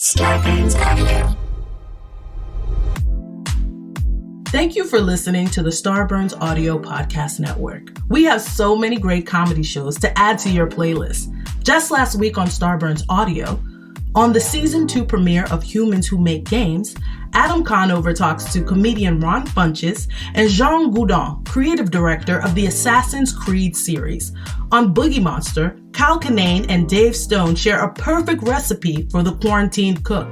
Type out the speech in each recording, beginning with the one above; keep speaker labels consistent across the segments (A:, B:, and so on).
A: Starburns Audio.
B: Thank you for listening to the Starburns Audio Podcast Network. We have so many great comedy shows to add to your playlist. Just last week on Starburns Audio, on the Season 2 premiere of Humans Who Make Games, Adam Conover talks to comedian Ron Funches and Jean Goudon, creative director of the Assassin's Creed series. On Boogie Monster, Kyle Kinane and Dave Stone share a perfect recipe for the quarantined cook.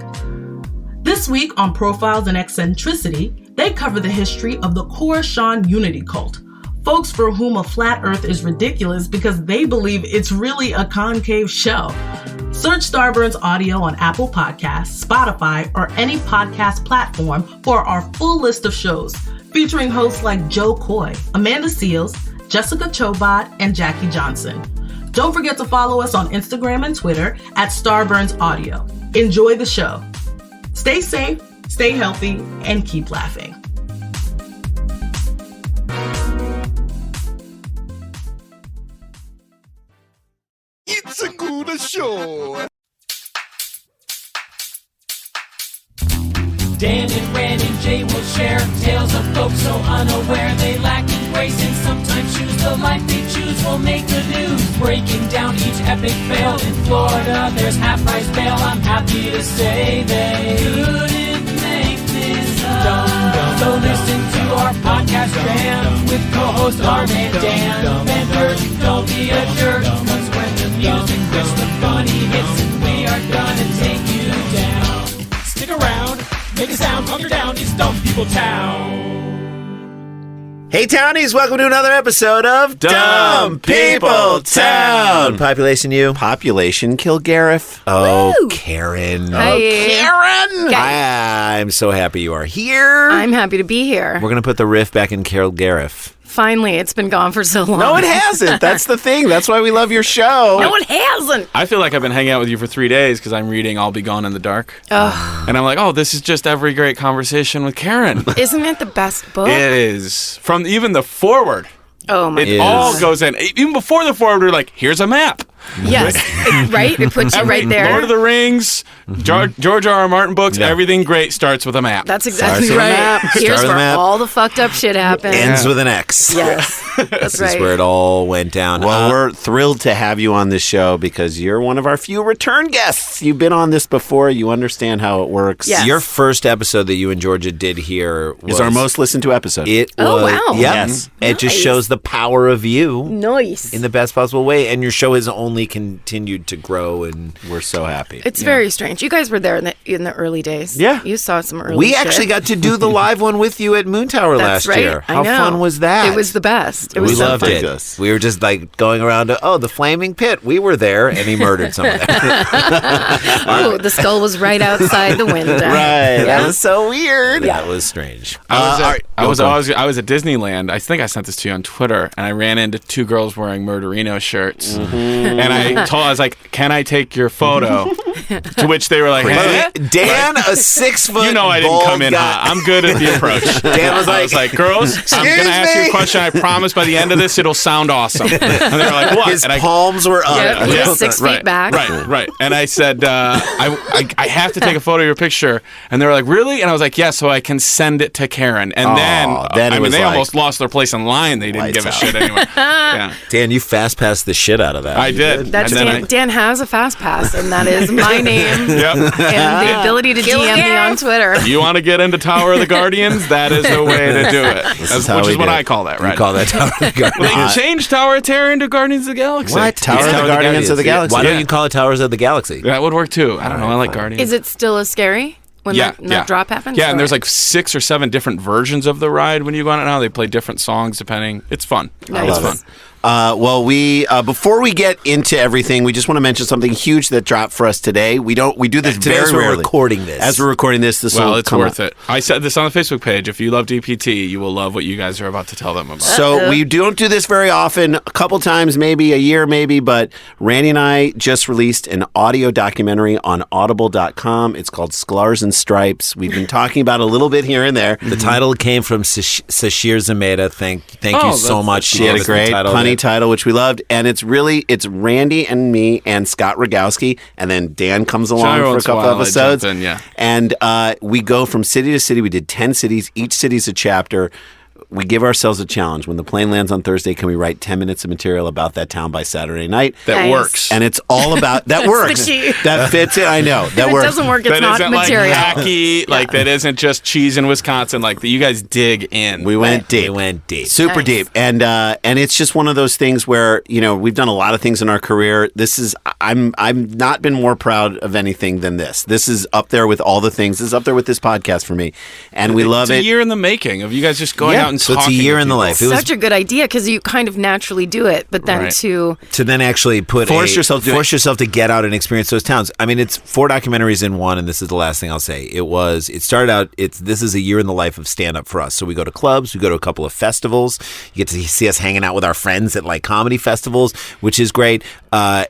B: This week on Profiles and Eccentricity, they cover the history of the Coruscant Unity cult, folks for whom a flat earth is ridiculous because they believe it's really a concave shell. Search Starburns Audio on Apple Podcasts, Spotify, or any podcast platform for our full list of shows, featuring hosts like Joe Coy, Amanda Seals, Jessica Chobot, and Jackie Johnson. Don't forget to follow us on Instagram and Twitter at Starburns Audio. Enjoy the show. Stay safe, stay healthy, and keep laughing.
C: It's a good show.
D: Dan and Ran and Jay will share tales of folks so unaware they lack in grace and sometimes choose the life they choose will make the news. Breaking down each epic fail in Florida, there's half-price bail. I'm happy to say they couldn't make this up. So listen to our podcast jam with co-host Arm and Dan. Benders, don't be a jerk, cause when the music hits, the funny hits, and we are gonna take you down. Stick around. Make a sound, hunker down, it's Dumb People Town.
C: Hey Townies, welcome to another episode of Dumb People Town. Population you. Population Kilgariff. Oh,
E: Woo.
C: Karen.
E: Hi.
C: Oh, Karen.
E: Okay.
C: I'm so happy you are here.
E: I'm happy to be here.
C: We're going to put the riff back in Kilgariff.
E: Finally, it's been gone for so long.
C: No, it hasn't. That's the thing. That's why we love your show.
E: No, it hasn't.
F: I feel like I've been hanging out with you for 3 days because I'm reading I'll Be Gone in the Dark. And I'm like, oh, this is just every great conversation with Karen.
E: Isn't it the best book?
F: It is. From even the foreword.
E: Oh, my
F: It
E: God.
F: all goes in. Even before the foreword, we're like, here's a map.
E: Yes, right? It puts you right there.
F: Lord of the Rings, George R. R. Martin books, everything great starts with a map.
E: That's exactly
C: Starts with a
E: right.
C: map.
E: Here's
C: Start with a
E: where
C: map.
E: all the fucked up shit happened.
C: Ends with an X.
E: Yes, that's
C: This
E: right.
C: is where it all went down. Well, we're thrilled to have you on this show because you're one of our few return guests. You've been on this before. You understand how it works.
E: Yes.
C: Your first episode that you and Georgia did here
G: is our most listened to episode.
C: It
E: Oh,
C: was,
E: wow.
C: Yes. It just
E: Nice.
C: shows the power of you
E: Nice.
C: in the best possible way. And your show has only continued to grow, and we're so happy.
E: It's very strange. You guys were there in the early days.
C: Yeah.
E: You saw some early
C: We
E: shit.
C: actually got to do the live one with you at Moon Tower
E: That's
C: last
E: right.
C: year.
E: I
C: How
E: know.
C: fun was that?
E: It was the best. It was
C: We
E: so
C: loved
E: fun.
C: it. We were just like going around to, the flaming pit. We were there, and he murdered someone there.
E: Oh, the skull was right outside the window.
C: Right.
E: Yeah.
C: That was so weird. That was strange.
F: I was at Disneyland. I think I sent this to you on Twitter, and I ran into two girls wearing Murderino shirts. And I was like, can I take your photo? To which they were like, hey.
C: Dan, a 6 foot
F: You know I didn't come in hot. I'm good at the approach.
C: Dan was
F: I was like, girls, I'm going to ask you a question. I promise by the end of this, it'll sound awesome. And they were like, what?
C: His
F: and
C: palms were up.
E: Yeah, he was 6 feet back.
F: Right. And I said, I have to take a photo of your picture. And they were like, really? And I was like, yeah, so I can send it to Karen. And they almost lost their place in line. They didn't give a shit anyway. Yeah.
C: Dan, you fast passed the shit out of that.
F: I did.
E: That's
F: And then
E: Dan has a fast pass, and that is my name
F: Yep.
E: and the ability to DM me on Twitter.
F: You want to get into Tower of the Guardians? That is the way to do it. Which is what I call that, right?
C: You call that Tower of the Guardians.
F: They changed Tower of Terror into Guardians of the Galaxy.
C: What?
G: Tower of the Guardians of the Galaxy.
C: Why don't you call it Towers of the Galaxy?
F: That would work too. I don't know. I like Guardians.
E: Is it still as scary when that drop happens?
F: Yeah, and
E: or-
F: there's like 6 or 7 different versions of the ride when you go on it now. They play different songs depending. It's fun.
E: Nice.
F: It's fun.
G: Well, we before we get into everything, we just want to mention something huge that dropped for us today. We do this
C: Today
G: very
C: as we're
G: rarely.
C: recording this.
G: As we're recording this
F: Well,
G: will
F: it's
G: come
F: worth
G: up.
F: it. I said this on the Facebook page. If you love DPT, you will love what you guys are about to tell them about.
G: So we don't do this very often, a couple times, maybe a year, maybe, but Randy and I just released an audio documentary on audible.com. It's called Sklars and Stripes. We've been talking about it a little bit here and there.
C: The title came from Sashir Zameda. Thank you so much.
G: She had a great punny funny title, which we loved. And it's Randy and me and Scott Rogowski, and then Dan comes along for a couple episodes. And we go from city to city. We did 10 cities. Each city's a chapter. We give ourselves a challenge. When the plane lands on Thursday, can we write 10 minutes of material about that town by Saturday night?
F: That works.
G: And it's all about... That works. That fits it. I know. That works.
E: If it doesn't work, it's not material.
F: Like hacky, like that isn't just cheese in Wisconsin. Like you guys dig in.
G: We went deep. Super deep. And it's just one of those things where, we've done a lot of things in our career. I've not been more proud of anything than this. This is up there with all the things. This is up there with this podcast for me. And we love it.
F: It's a year in the making of you guys just going out and
G: so it's a year in the life.
E: It was such a good idea because you kind of naturally do it, but then to
A: then actually force yourself to get out and experience those towns. I mean, it's 4 documentaries in one, and this is the last thing I'll say. It started out. This is a year in the life of stand up for us. So we go to clubs, we go to a couple of festivals. You get to see us hanging out with our friends at like comedy festivals, which is great.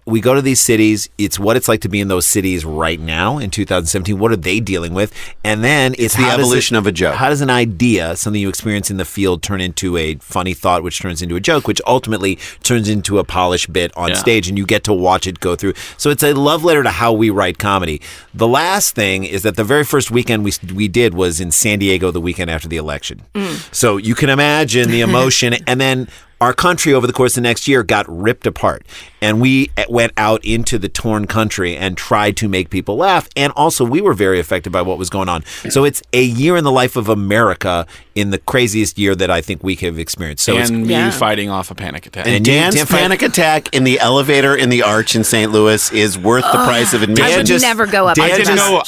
A: We go to these cities. It's what it's like to be in those cities right now in 2017. What are they dealing with? And then it's
G: the evolution of a joke.
A: How does an idea, something you experience in the field, turn into a funny thought, which turns into a joke, which ultimately turns into a polished bit on stage, and you get to watch it go through. So it's a love letter to how we write comedy. The last thing is that the very first weekend we did was in San Diego the weekend after the election. So you can imagine the emotion, and then our country over the course of the next year got ripped apart, and we went out into the torn country and tried to make people laugh. And also we were very affected by what was going on. So it's a year in the life of America in the craziest year that I think we have experienced. So
F: and me fighting off a panic attack.
G: And Dan's panic attack in the elevator in the Arch in St. Louis is worth the price of admission.
E: I would never go up.
F: I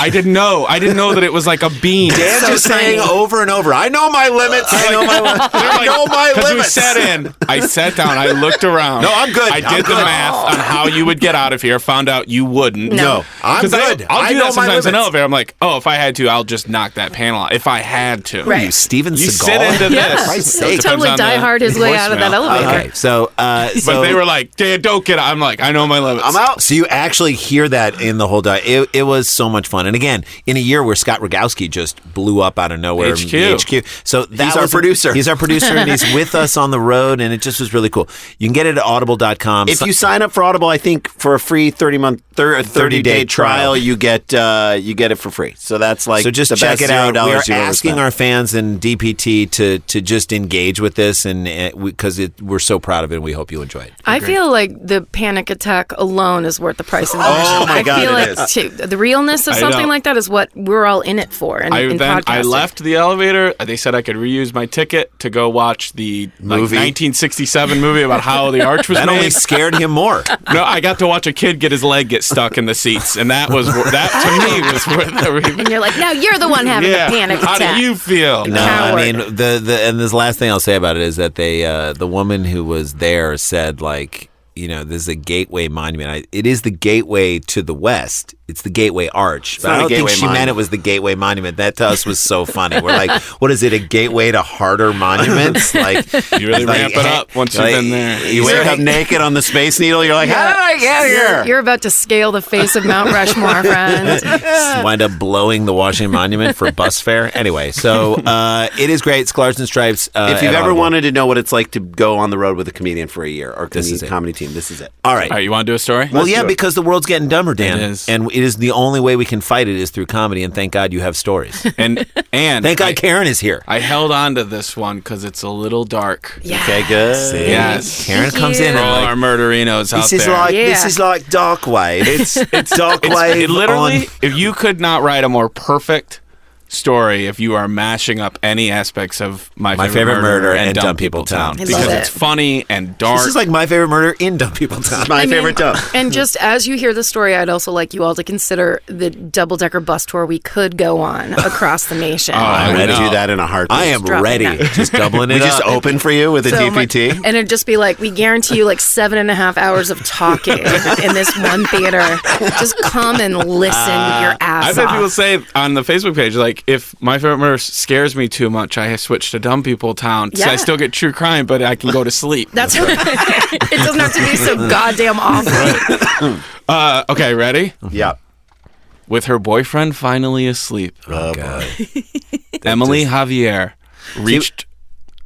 F: didn't know that it was like a beam.
A: Dan's just saying over and over, I know my limits. I know my limits. I know my limits.
F: Because we sat in. I sat down. I looked around.
A: No, I'm good.
F: I did the math on how you would get out of here. Found out you wouldn't.
A: No, I'm good.
F: I'll do that sometimes in an elevator. I'm like, if I had to, I'll just knock that panel out. If I had to.
E: Right.
A: You Steven
F: You
A: Seagal.
F: sit into this.
E: He totally die hard his way out of that elevator.
A: Okay, so
F: but they were like, Dan, don't get out. I'm like, I know my limits.
A: I'm out. So you actually hear that in the whole day. It was so much fun. And again, in a year where Scott Rogowski just blew up out of nowhere. HQ. So
G: he's our producer.
A: He's our producer, and he's with us on the road, and it just was really cool. You can get it at audible.com.
G: If you sign up for Audible, I think for a free 30-day trial, you get it for free. So that's like
A: just
G: the
A: check
G: best
A: it out.
G: $0
A: We're asking our fans and DPT to just engage with this, and because we're so proud of it, and we hope you enjoy it.
E: I feel like the panic attack alone is worth the price of admission.
G: Oh my God,
E: I feel like the realness of something like that is what we're all in it for. And
F: I left the elevator. They said I could reuse my ticket to go watch the movie, 1967 movie about how the Arch was made.
A: That only scared him more.
F: No, I got to watch a kid get his leg get stuck in the seats, and that to me was worth everything.
E: And you're like, now you're the one having the panic attack.
F: How do you feel?
A: No,
E: Coward.
A: I mean and this last thing I'll say about it is that the woman who was there said, like, this is a gateway monument. It is the gateway to the West. It's the Gateway Arch. But I don't think she meant it was the Gateway Monument. That to us was so funny. We're like, what is it, a gateway to harder monuments? Like,
F: you really ramp it up once you've been there.
G: You wake up naked on the Space Needle. You're like, how did I get here?
E: You're about to scale the face of Mount Rushmore, friend.
A: Wind up blowing the Washington Monument for bus fare. Anyway, so it is great. Sklars and Stripes.
G: If you've ever wanted to know what it's like to go on the road with a comedian for a year or comedy team, this is it.
A: All right.
F: You want to do a story?
A: Well, because the world's getting dumber, Dan.
F: It is.
A: And it is the only way we can fight it is through comedy, and thank God you have stories.
F: And
A: thank God Karen is here.
F: I held on to this one because it's a little dark.
E: Yes.
G: Okay, good.
F: Yes.
A: Karen comes in and
F: all our murderinos out there.
A: This is like dark wave. It's dark wave.
F: Literally, if you could not write a more perfect story if you are mashing up any aspects of My Favorite Murder and Dumb People Town. Because it's funny and dark.
A: This is like My Favorite Murder in Dumb People Town.
G: This is my favorite dumb.
E: And just as you hear the story, I'd also like you all to consider the double-decker bus tour we could go on across the nation.
G: I would do that in a heartbeat.
A: I am ready. Just doubling it
G: We just
A: up.
G: open for you with a DPT.
E: And it'd just be like, we guarantee you like 7.5 hours of talking in this one theater. Just come and listen your ass
F: I've had
E: off.
F: people say on the Facebook page, like, if My Favorite Murder scares me too much, I have switched to Dumb People Town.
E: Yeah.
F: So I still get true crime, but I can go to sleep.
E: That's right. It doesn't have to be so goddamn awful.
F: Okay, ready?
G: Yeah.
F: With her boyfriend finally asleep,
A: Oh, God.
F: Emily Javier reached...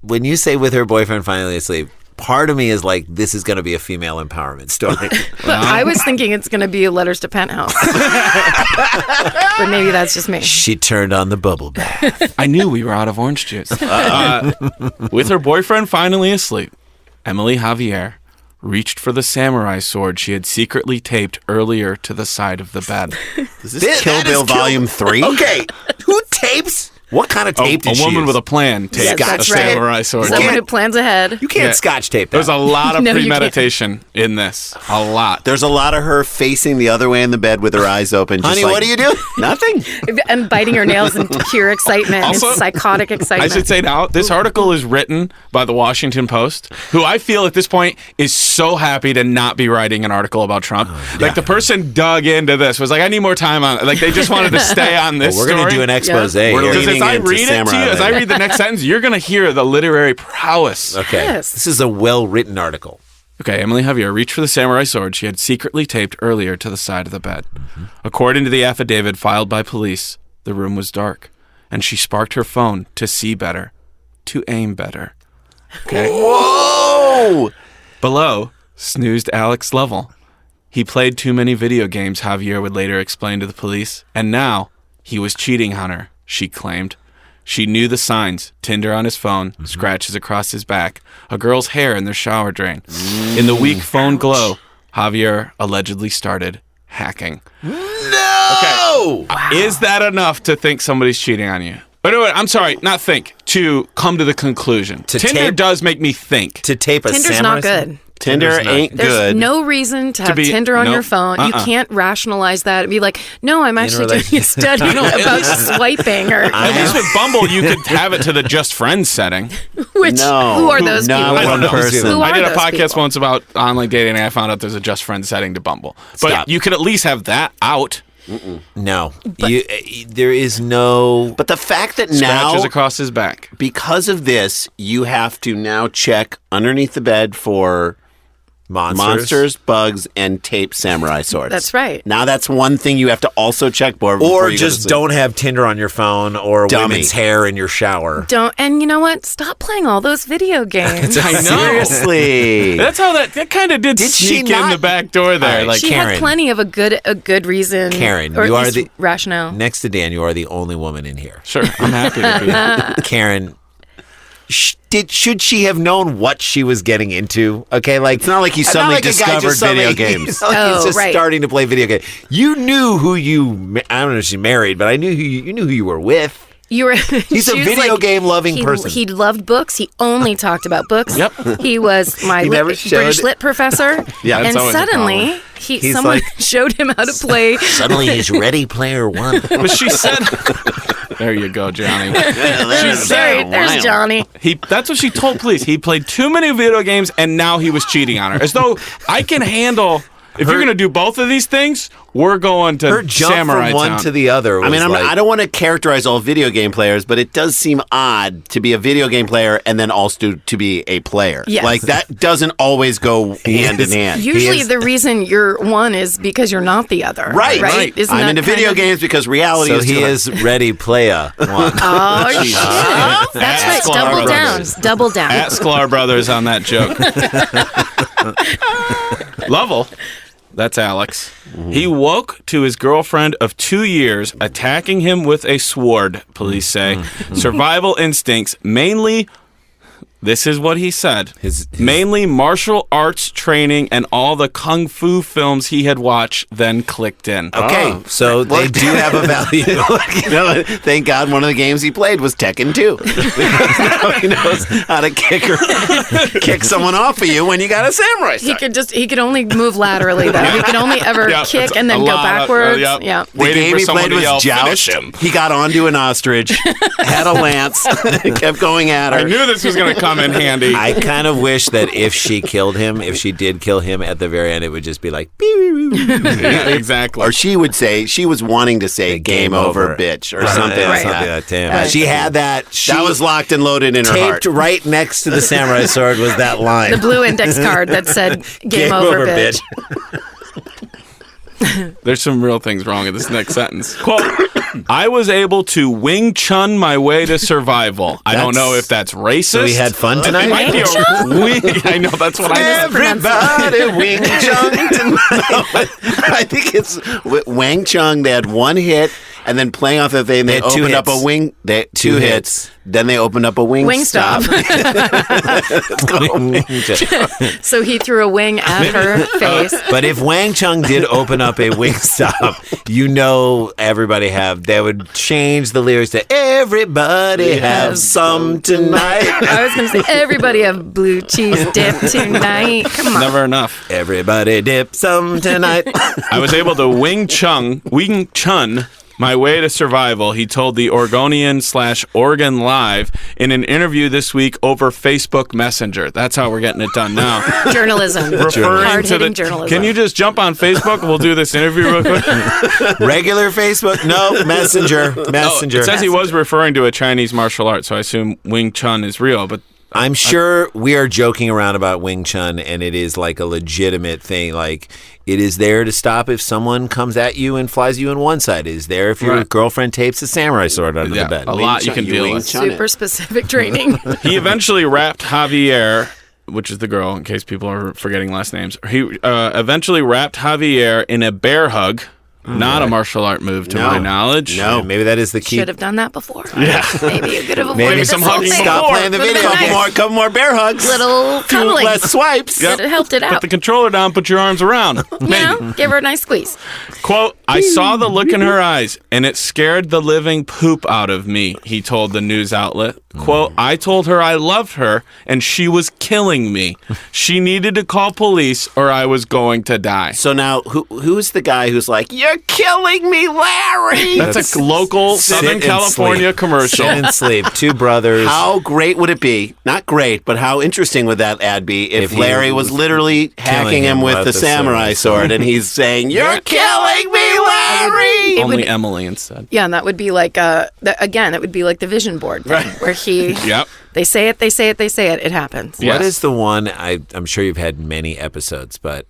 A: When you say with her boyfriend finally asleep, part of me is like, this is going to be a female empowerment story.
E: But I was thinking it's going to be letters to Penthouse. But maybe that's just me.
A: She turned on the bubble bath.
F: I knew we were out of orange juice. With her boyfriend finally asleep, Emily Javier reached for the samurai sword she had secretly taped earlier to the side of the bed.
C: Is this Kill Bill Volume 3?
A: Okay, who tapes? What kind of tape did she
F: A woman
A: use?
F: with a plan taped a samurai sword.
E: Someone who plans ahead.
A: You can't Scotch tape that.
F: There's a lot of
E: No, you
F: premeditation in this. A lot.
C: There's a lot of her facing the other way in the bed with her eyes open. Just
A: Honey,
C: like,
A: what are you doing?
C: Nothing.
E: And biting her nails in pure excitement.
F: Also,
E: and psychotic
F: I
E: excitement.
F: should say now, this article is written by the Washington Post, who I feel at this point is so happy to not be writing an article about Trump. Like, the person dug into this, was like, I need more time on it. Like, they just wanted to stay on this
A: We're going to do an expose here.
C: We're
F: Because
C: leaning
F: as I
C: into
F: read it to
C: samurai
F: you, as I
C: land.
F: read the next sentence, you're going to hear the literary prowess.
A: Okay,
E: Yes.
A: this is a well-written article.
F: Okay, Emily Javier reached for the samurai sword she had secretly taped earlier to the side of the bed. According to the affidavit filed by police, the room was dark, and she sparked her phone to see better, to aim better. Okay.
C: Whoa!
F: Below snoozed Alex Lovell. He played too many video games, Javier would later explain to the police, and now he was cheating on her, she claimed. She knew the signs: Tinder on his phone, scratches across his back, a girl's hair in their shower drain. In the weak phone glow, Javier allegedly started hacking.
C: No!
F: Okay. Is that enough to think somebody's cheating on you? But no, I'm sorry, not think, to come to the conclusion. Tinder does make me think.
A: To tape a
E: Tinder's
A: samurai
E: not good.
A: sword?
C: Tinder ain't
E: There's
C: good.
E: no reason to have
F: be-
E: Tinder on
F: nope.
E: your phone. You can't rationalize that and be like, no, I'm actually doing a study about swiping or
F: At least with Bumble, you could have it to the just friends setting.
E: which.
C: No.
E: Who are those
C: Not
E: people?
F: I don't
C: one
F: know.
C: person.
E: Who
F: I did a
E: are those
F: podcast
E: people?
F: once about online dating, and I found out there's a just friends setting to Bumble. But
A: Stop.
F: you could at least have that out.
A: No. There is no...
C: But the fact that
F: Scratches
C: now,
F: across his back.
C: because of this, you have to now check underneath the bed for monsters, bugs, and taped samurai swords.
E: That's right.
C: Now that's one thing you have to also check for. before
A: Or
C: you go to
A: just
C: sleep.
A: don't have Tinder on your phone or
C: Dummy.
A: women's hair in your shower.
E: Don't. And you know what? Stop playing all those video games.
F: I know.
C: Seriously.
F: That's how that kind of did
A: Did she
F: sneak in
A: not-
F: the back door there.
A: All right,
F: Like,
E: She
A: Karen.
E: had plenty of a good reason.
A: Karen,
E: or
A: you
E: at
A: are
E: least
A: the-
E: rationale.
A: Next to Dan, you are the only woman in here.
F: sure, I'm happy to be.
A: Karen, should she have known what she was getting into? Okay, like
C: It's not like you
A: not
C: suddenly
A: like a guy
C: discovered
A: just
C: video
A: suddenly-
C: games.
A: It's not like he's
E: Oh,
A: just
E: right.
A: starting to play video games. You knew who you. I don't know if she married, but I knew you knew who you were with.
E: You were.
A: He's a
E: she was
A: video
E: like-
A: game loving
E: he,
A: person.
E: He loved books. He only talked about books.
F: Yep.
E: He was my
C: He never
E: British
C: showed-
E: lit professor.
C: Yeah,
F: that's
E: and
F: always a
E: suddenly
F: problem.
A: He's
E: someone
A: like-
E: showed him how to play.
A: Suddenly, he's Ready Player One.
F: But she said, there you go, Johnny.
E: There's Johnny.
F: That's what she told police. He played too many video games, and now he was cheating on her. As though I can handle... If you're going to do both of these things, we're going to
A: Her jump
F: Samurai
A: from one
F: Town.
A: to the other. Was
C: I mean,
A: like,
C: I don't want to characterize all video game players, but it does seem odd to be a video game player and then also to be a player.
E: Yes.
C: Like, that doesn't always go hand in hand.
E: Usually,
A: is-
E: the reason you're one is because you're not the other.
C: Right.
E: Right. Isn't
C: I'm
E: that
C: into
E: kind
C: video
E: of-
C: games because reality
A: So
C: is
A: he
C: too-
A: is Ready Player One.
E: Oh shit! That's right.
F: Sklar
E: Double down.
F: Brothers.
E: Double down.
F: At Sklar Brothers on that joke. Lovell, that's Alex. He woke to his girlfriend of 2 years attacking him with a sword, police say. Survival instincts, mainly, this is what he said,
A: His-
C: mainly martial arts training and all the kung fu films he had watched then clicked in.
A: Okay, so they do have a value.
C: You know, thank God one of the games he played was Tekken 2. Because now he knows how to kick someone off of you when you got a samurai sword.
E: He could only move laterally though. He could only ever
F: Yeah,
E: kick
F: it's
E: and then
F: a
E: go
F: lot of-
E: backwards.
F: yeah.
E: Yeah.
C: The
F: Waiting
C: game
F: for
C: he
F: someone
C: played
F: to
C: was
F: yell,
C: Joust.
F: "Finish him."
C: He got onto an ostrich, had a lance, kept going at her.
F: I knew this was going to come in handy.
A: I kind of wish that if she did kill him at the very end, it would just be like,
F: Yeah, exactly.
C: Or she would say, she was wanting to say game over, bitch, or something
A: Yeah,
C: like
A: something
C: that.
A: like that. She had that.
C: That was locked and loaded in her heart.
A: taped right next to the samurai sword was that line.
E: The blue index card that said game over, bitch.
F: There's some real things wrong in this next sentence. Quote, I was able to Wing Chun my way to survival. I don't know if that's racist.
A: So we had fun tonight?
F: I know, that's what I know.
C: Everybody Wing Chun tonight. I think it's Wang Chung. They had one hit, and then playing off the thing, they opened up a wing. Two hits. Then they opened up a Wingstop.
E: So he threw a wing at her face.
A: But if Wang Chung did open up a Wingstop, you know they would change the lyrics to everybody have some tonight.
E: I was going to say, everybody have blue cheese dip tonight. Come on.
F: Never enough.
A: Everybody dip some tonight.
F: I was able to Wing Chun my way to survival, he told the Oregonian/Oregon Live in an interview this week over Facebook Messenger. That's how we're getting it done now.
E: Journalism. Hard-hitting journalism.
F: Can you just jump on Facebook and we'll do this interview real quick?
A: Regular Facebook? No, Messenger.
F: It says he was referring to a Chinese martial art, so I assume Wing Chun is real, but
A: I'm sure we are joking around about Wing Chun, and it is like a legitimate thing. Like, it is there to stop if someone comes at you and flies you in one side. It is there if your girlfriend tapes a samurai sword under the bed.
F: A lot you can deal with.
E: Super specific training.
F: He eventually wrapped Javier, which is the girl, in case people are forgetting last names. He eventually wrapped Javier in a bear hug. Not a martial art move, to my knowledge.
A: No, maybe that is the key.
E: Should have done that before.
F: Yeah.
E: Maybe you could have avoided
A: Maybe
E: some hugging.
A: Stop playing the video.
C: Couple more bear hugs.
E: Little cuddling.
C: Less swipes.
E: Yep. It helped it out.
F: Put the controller down, put your arms around.
E: Give her a nice squeeze.
F: Quote, I saw the look in her eyes, and it scared the living poop out of me, he told the news outlet. Quote, I told her I loved her, and she was killing me. She needed to call police, or I was going to die.
C: So now, who's the guy who's like, you're killing me, Larry?
F: That's a local Southern California commercial.
A: Sit and sleep. Two brothers.
C: How great would it be? Not great, but how interesting would that ad be if Larry was literally hacking him with the samurai sword and he's saying, you're killing me, Larry?
F: Only Emily instead.
E: Yeah, and that would be like, again, it would be like the vision board thing, where
F: Yep.
E: They say it, it happens.
A: What is the one, I'm sure you've had many episodes, but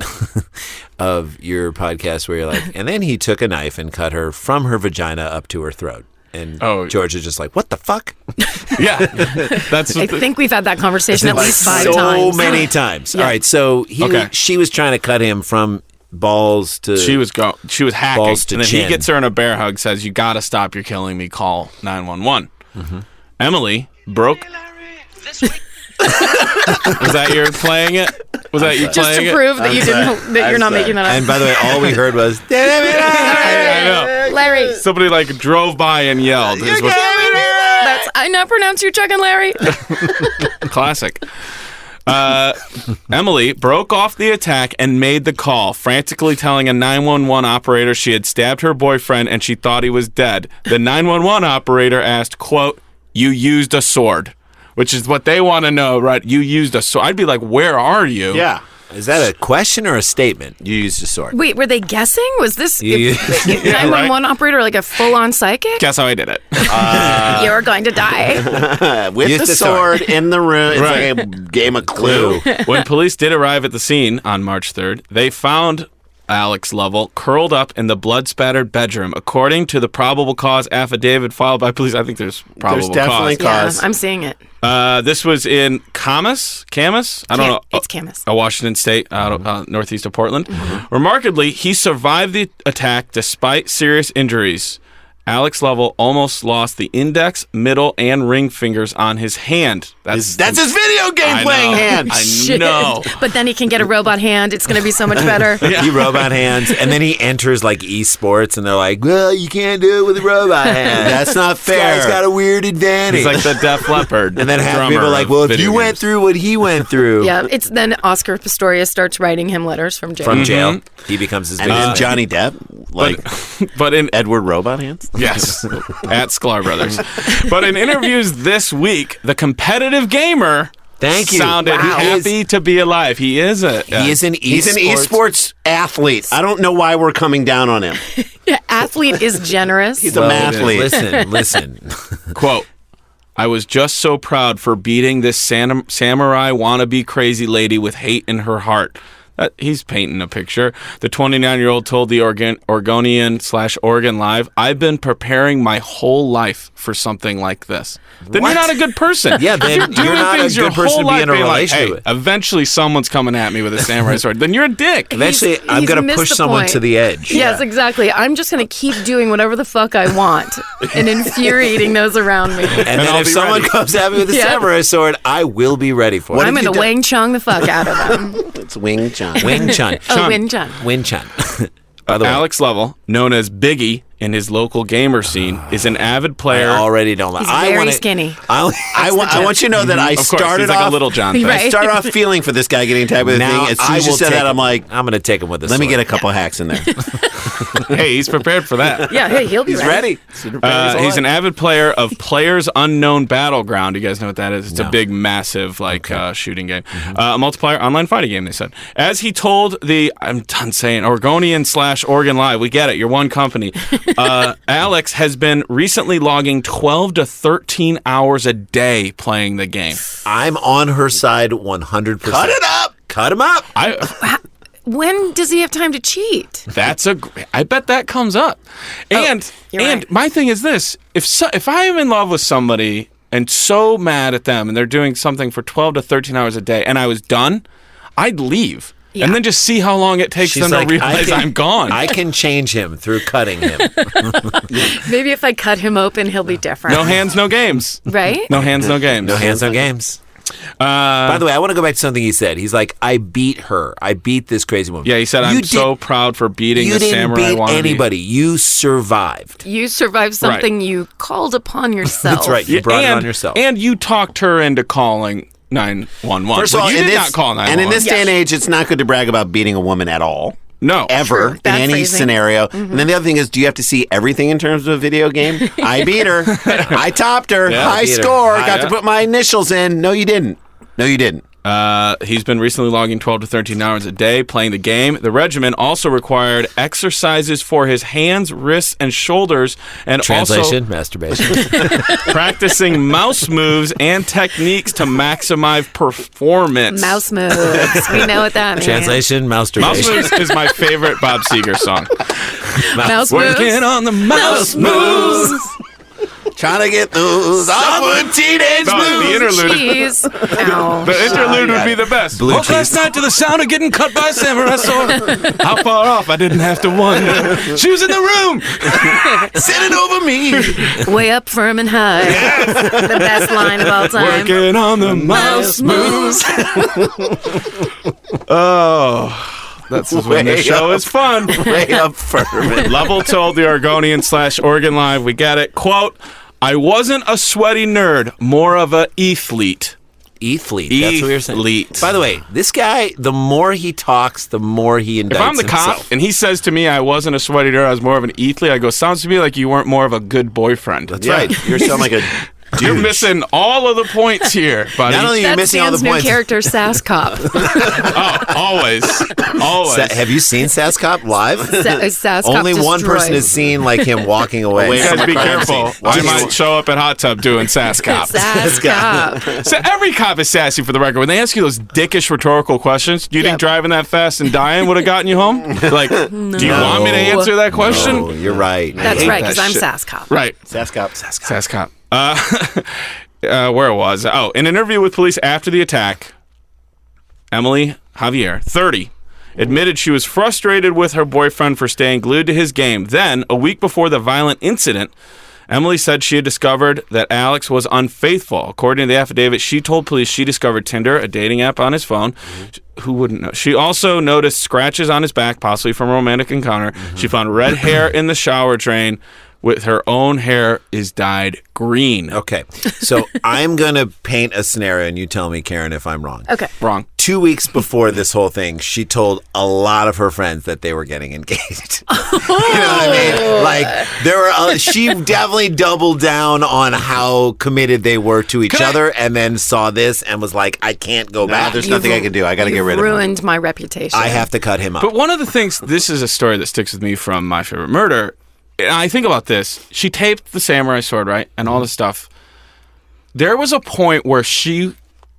A: of your podcast where you're like, and then he took a knife and cut her from her vagina up to her throat. And George is just like, what the fuck?
F: Yeah.
E: I think we've had that conversation at least 5 times.
A: So many times. Yeah. All right, so she was trying to cut him from balls to
F: she was hacking,
A: balls to
F: and then
A: chin.
F: He gets her in a bear hug, says, you got to stop, you're killing me, call 911. Emily broke. Was that your playing it? Was that you
E: just
F: playing it?
E: Just to prove that that you're not making that up.
A: And by the way, all we heard was
F: I know.
E: Larry.
F: Somebody like drove by and yelled.
E: I now pronounce you Chuck and Larry.
F: Classic. Emily broke off the attack and made the call, frantically telling a 911 operator she had stabbed her boyfriend and she thought he was dead. The 911 operator asked, quote, you used a sword, which is what they want to know, right? You used a sword. I'd be like, where are you?
C: Yeah.
A: Is that a question or a statement? You used a sword.
E: Wait, were they guessing? Was this 911 operator like a full-on psychic?
F: Guess how I did it.
E: You're going to die.
C: With the sword in the room. It's like a game of Clue.
F: When police did arrive at the scene on March 3rd, they found Alex Lovell curled up in the blood-spattered bedroom. According to the probable cause affidavit filed by police, I think there's probable cause.
C: There's definitely cause.
E: Yeah, I'm seeing it.
F: This was in Camas? I don't know.
E: It's Camas.
F: Washington State, northeast of Portland. Remarkably, he survived the attack despite serious injuries. Alex Lovell almost lost the index, middle, and ring fingers on his hand.
C: That's his video game playing hand.
F: I know.
E: But then he can get a robot hand. It's going to be so much better.
A: He robot hands, and then he enters like esports, and they're like, well, you can't do it with a robot hand.
C: That's not fair.
A: He's got a weird advantage.
F: He's like the Def Leppard.
A: And then half people are like, well, if you went through what he went through.
E: Yeah, it's then Oscar Pistorius starts writing him letters from jail.
A: From jail. He becomes his
C: and then Johnny Depp,
F: but in
C: Edward Robot Hands?
F: Yes, at Sklar Brothers. But in interviews this week, the competitive gamer sounded happy to be alive. He is an
C: esports athlete. I don't know why we're coming down on him.
E: Athlete is generous.
C: He's a mathlete.
A: Listen.
F: Quote, I was just so proud for beating this samurai wannabe crazy lady with hate in her heart. He's painting a picture. The 29-year-old told the Oregonian/Oregon Live, "I've been preparing my whole life for something like this." Then you're not a good person.
A: Yeah, then
F: you're doing
A: not
F: things
A: a good person to be in a relationship with.
F: Eventually someone's coming at me with a samurai sword. Then you're a dick.
A: Eventually, I'm going to push someone to the edge.
E: Yes, exactly. I'm just going to keep doing whatever the fuck I want and infuriating those around me.
A: And then if someone comes at me with a samurai sword, I will be ready for it.
E: I'm going to Wing Chun the fuck out of them.
C: It's Wing Chun.
A: Wing Chun.
E: Oh, Wing Chun.
A: Wing Chun. By the way,
F: Alex Lovell, known as Biggie in his local gamer scene, is an avid player.
A: I already don't like.
E: He's very skinny.
C: I want you to know that I started
F: like
C: off
F: a little John thing.
C: I started off feeling for this guy getting tagged with the thing. As soon as you said that, I'm like,
A: I'm going to take him with this.
C: Let me get a couple hacks in there.
F: Hey, he's prepared for that.
E: Yeah, hey, he'll be
C: ready.
F: He's an avid player of Players Unknown Battleground. You guys know what that is? It's a big, massive shooting game. A multiplayer online fighting game, they said. As he told I'm done saying, Oregonian/Oregon Live, we get it, you're one company. Alex has been recently logging 12 to 13 hours a day playing the game.
A: I'm on her side 100%.
C: Cut it up.
A: Cut him up.
E: When does he have time to cheat?
F: I bet that comes up. And
E: right.
F: My thing is this: if I am in love with somebody and so mad at them and they're doing something for 12 to 13 hours a day and I was done, I'd leave. Yeah. And then just see how long it takes them to realize I'm gone.
A: I can change him through cutting him.
E: Maybe if I cut him open, he'll be different.
F: No hands, no games.
E: Right?
F: No hands, no games.
A: No hands, no games. By the way, I want to go back to something he said. He's like, I beat her. I beat this crazy woman.
F: Yeah, he said, I'm so proud for beating the samurai.
A: You didn't beat anybody. You survived.
E: You survived something you called upon yourself.
A: That's right. You brought it on yourself.
F: And you talked her into calling 911.
C: First of all,
F: you did not call 911.
C: And in this day and age, it's not good to brag about beating a woman at all.
F: No.
C: Ever. In any scenario. Mm-hmm. And then the other thing is, do you have to see everything in terms of a video game? I beat her. I topped her. High score. Got to put my initials in. No, you didn't. He's
F: been recently logging 12 to 13 hours a day playing the game. The regimen also required exercises for his hands, wrists, and shoulders, and
A: Translation, masturbation.
F: Practicing mouse moves and techniques to maximize performance.
E: Mouse moves. We know what that means.
A: Translation, masturbation.
F: Mouse moves is my favorite Bob Seger song.
E: Mouse moves.
F: Working on the mouse moves.
C: Trying to get those awkward teenage moves.
F: The interlude. The interlude would be the best. Woke last night to the sound of getting cut by a samurai sword. How far off? I didn't have to wonder. She was in the room, sitting over me.
E: Way up, firm and high. Yes. The best line of all time.
F: Working on the mouse moves. Oh. That's when the show is fun.
C: Way up firm.
F: Lovell told the Oregonian/Oregon Live, we get it, quote, I wasn't a sweaty nerd, more of a E-thlete.
A: E-thlete. That's what you're saying.
F: E-thlete.
A: By the way, this guy, the more he talks, the more he indicts himself.
F: If I'm the cop and he says to me I wasn't a sweaty nerd, I was more of an E-thlete, I go, sounds to me like you weren't more of a good boyfriend.
A: That's right.
C: You sound like a
F: You're missing all of the points here, buddy.
A: Not only are you missing all the points.
E: New character, Sass Cop.
F: Oh, always.
A: Have you seen Sass Cop live?
E: Sass Cop
A: Only one person has seen like him walking away.
F: You guys be careful. I might show up at Hot Tub doing Sass Cop.
E: Sass Cop.
F: So every cop is sassy for the record. When they ask you those dickish rhetorical questions, do you think driving that fast and dying would have gotten you home? Like, do you want me to answer that question?
A: No, you're right.
E: That's right, because I'm Sass Cop.
F: Right.
C: Sass Cop.
F: Sass Cop. Where it was? Oh, in an interview with police after the attack, Emily Javier, 30, admitted she was frustrated with her boyfriend for staying glued to his game. Then, a week before the violent incident, Emily said she had discovered that Alex was unfaithful. According to the affidavit, she told police she discovered Tinder, a dating app, on his phone. Who wouldn't know? She also noticed scratches on his back, possibly from a romantic encounter. She found red hair in the shower drain. With her own hair is dyed green.
A: Okay, so I'm going to paint a scenario and you tell me, Karen, if I'm wrong.
E: Okay.
F: Wrong.
A: 2 weeks before this whole thing, she told a lot of her friends that they were getting engaged. You know what I mean? Like, there were she definitely doubled down on how committed they were to each other and then saw this and was like, I can't go back.
C: There's nothing I can do. I got to get rid of him.
E: Ruined my reputation.
A: I have to cut him up.
F: But one of the things, this is a story that sticks with me from My Favorite Murder. And I think about this. She taped the samurai sword, right? And all this stuff. There was a point where she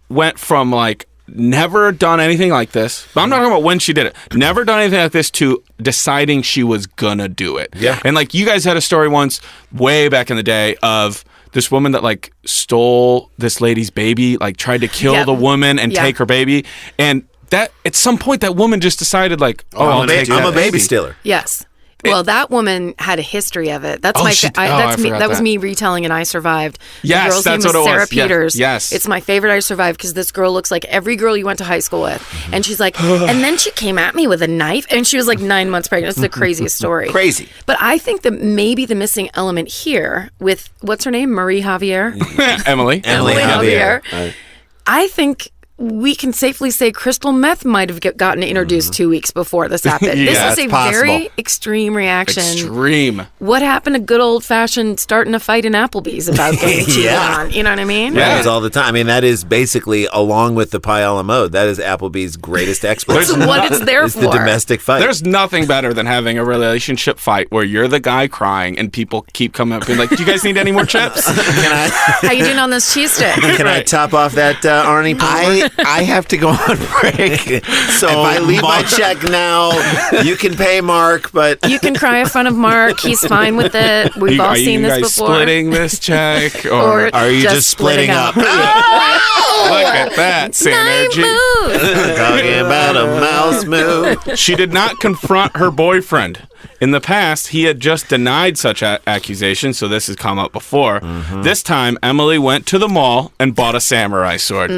F: went from like never done anything like this. But I'm not talking about when she did it. Never done anything like this to deciding she was gonna do it.
A: Yeah.
F: And like you guys had a story once way back in the day of this woman that like stole this lady's baby, like tried to kill the woman and take her baby. And that at some point that woman just decided like, I'm
A: a baby stealer.
E: Yes. Well, that woman had a history of it. That's that was me retelling and I Survived.
F: Yes,
E: the girl's
F: that's
E: name
F: what
E: was
F: it
E: Sarah
F: was.
E: Peters.
F: Yes.
E: It's my favorite I Survived because this girl looks like every girl you went to high school with. And she's like, and then she came at me with a knife and she was like 9 months pregnant. It's the craziest story.
G: Crazy.
E: But I think that maybe the missing element here with, what's her name? Marie Javier?
F: Emily
E: Javier. I think we can safely say crystal meth might have gotten introduced 2 weeks before this happened. This is a very extreme reaction.
F: Extreme.
E: What happened to good old-fashioned starting a fight in Applebee's about getting cheated on? You know what I mean?
A: Yeah, it's all the time. I mean, that is basically, along with the pie a la mode, that is Applebee's greatest expert.
E: That's what it's there for.
A: The domestic fight.
F: There's nothing better than having a relationship fight where you're the guy crying and people keep coming up and being like, do you guys need any more chips?
E: How you doing on this cheese stick?
G: Can I top off that Arnie Palmer? I have to go on break. So if I leave my check now, you can pay Mark, but
E: you can cry in front of Mark. He's fine with it. We've all seen this before.
F: Are you guys splitting this check,
E: or
G: are you just splitting up?
F: Look at that synergy.
G: Talking about a mouse move.
F: She did not confront her boyfriend. In the past, he had just denied such accusations, so this has come up before. This time, Emily went to the mall and bought a samurai sword.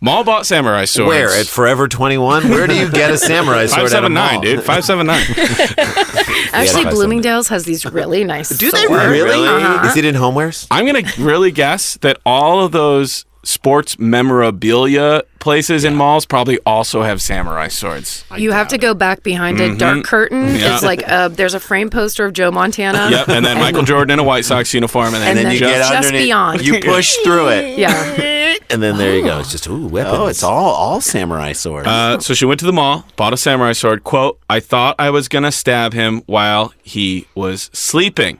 F: Mall bought samurai swords.
A: Where? At Forever 21? Where do you get a samurai sword at a mall?
F: 579, dude. 579.
E: Actually, Bloomingdale's has these really nice
A: Do they
E: swords.
A: really? Is it in homewares?
F: I'm going to really guess that all of those sports memorabilia places in malls probably also have samurai swords.
E: You have to go back behind a dark curtain.
F: Yeah.
E: It's like there's a frame poster of Joe Montana.
F: Yep, and then Michael Jordan in a White Sox uniform, and then
G: you
F: just,
G: get
E: just
G: underneath.
E: beyond.
G: You push through it.
E: Yeah.
A: And then there you go. It's just, weapons.
G: Oh, it's all samurai swords.
F: So she went to the mall, bought a samurai sword. Quote, I thought I was going to stab him while he was sleeping.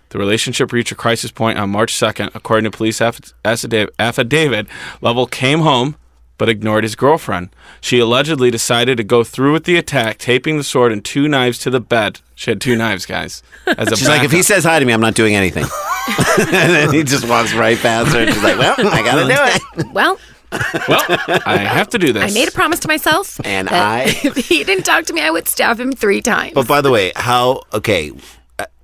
F: The relationship reached a crisis point on March 2nd. According to police affidavit, Lovell came home but ignored his girlfriend. She allegedly decided to go through with the attack, taping the sword and 2 knives to the bed. She had 2 knives, guys.
G: She's like, if he says hi to me, I'm not doing anything. And then he just walks right past her and she's like, well, I got to do it.
E: Well,
F: I have to do this.
E: I made a promise to myself.
G: And
E: if he didn't talk to me, I would stab him 3 times.
A: But by the way,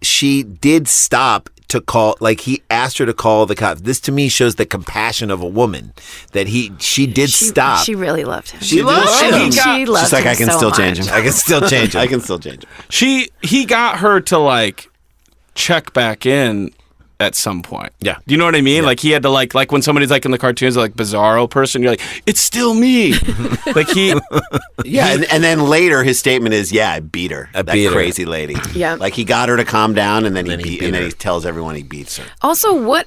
A: she did stop to call, like he asked her to call the cops. This to me shows the compassion of a woman that she did stop.
E: She really loved him.
A: She loved him.
E: She loved
G: She's like,
E: him
G: I can
E: so
G: still
E: much.
G: change him.
A: I can still change it.
G: I can still change him.
F: He got her to like check back in at some point.
A: Yeah.
F: Do you know what I mean? Yeah. Like he had to like when somebody's like in the cartoons, like Bizarro person, you're like, it's still me. Like he.
G: Yeah. And then later his statement is, yeah, I beat her. That crazy lady.
E: Yeah.
G: Like he got her to calm down and then he tells everyone he beats her.
E: Also,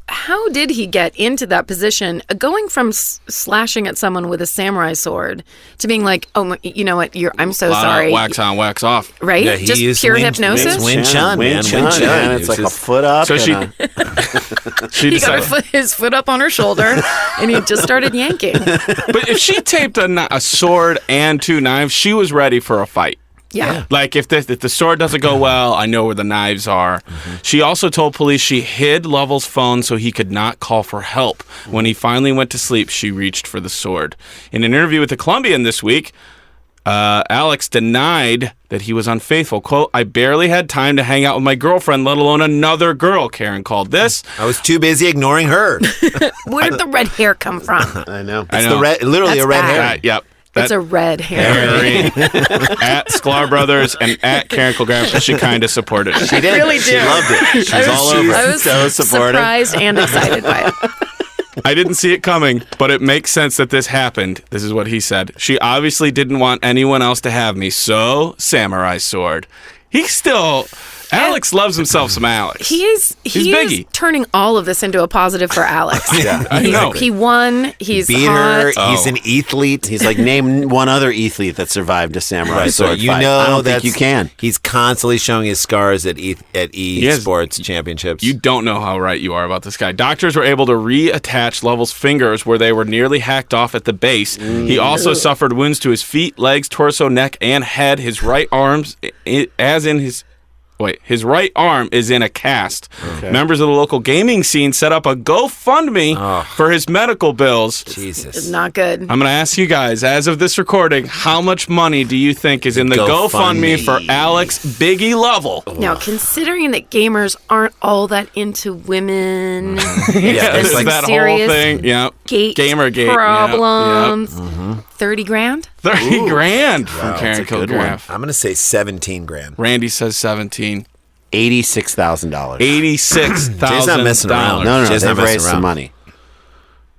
E: how did he get into that position, going from slashing at someone with a samurai sword to being like, oh, you know what, I'm so sorry.
F: Wax on, wax off.
E: Right?
A: Yeah,
E: just pure hypnosis?
A: Wing Chun, man.
G: Wing Chun. It's like a foot up.
F: So she
E: he got his foot up on her shoulder and he just started yanking.
F: But if she taped a sword and 2 knives, she was ready for a fight.
E: Yeah.
F: Like if the sword doesn't go well, I know where the knives are. She also told police she hid Lovell's phone so he could not call for help. When he finally went to sleep, she reached for the sword. In an interview with the Columbian this week, Alex denied that he was unfaithful. Quote, I barely had time to hang out with my girlfriend, let alone another girl, Karen called this.
A: I was too busy ignoring her.
E: Where did the red hair come from?
G: I know.
A: It's the red, literally
E: That's
A: a red
E: bad.
A: hair.
F: Yep.
E: It's a red hair.
F: At Sklar Brothers and at Karen Kilgariff, she kind of supported it.
A: She did.
E: really
A: She
E: did.
A: loved it. She's all over it.
E: I was
G: so supportive.
E: surprised and excited by it.
F: I didn't see it coming, but it makes sense that this happened. This is what he said. She obviously didn't want anyone else to have me, so samurai sword. He still, Alex loves himself some Alex.
E: He's
F: Biggie.
E: Turning all of this into a positive for Alex.
F: I know.
E: He won. He's
A: beat
E: hot.
A: her. He's an E-thlete.
G: He's like, name one other E-thlete that survived a samurai sword
A: you
G: fight.
A: know
G: I don't
A: that
G: think you can.
A: He's constantly showing his scars at Sports Championships.
F: You don't know how right you are about this guy. Doctors were able to reattach Lovell's fingers where they were nearly hacked off at the base. He also suffered wounds to his feet, legs, torso, neck, and head. His right arms, his right arm is in a cast. Okay. Members of the local gaming scene set up a GoFundMe for his medical bills.
A: Jesus.
E: It's not good.
F: I'm going to ask you guys, as of this recording, how much money do you think is in the GoFundMe for Alex Biggie Lovell?
E: Now, considering that gamers aren't all that into women,
F: there's like that whole thing. Gamergate
E: problems. Yep. 30 grand?
F: 30 grand from Karen Kilgariff.
A: I'm going to say 17 grand.
F: Randy says 17.
G: $86,000.
F: $86,000.
A: Jay's not messing around.
G: No,
A: Jay's
G: they've
A: not
G: raised some money.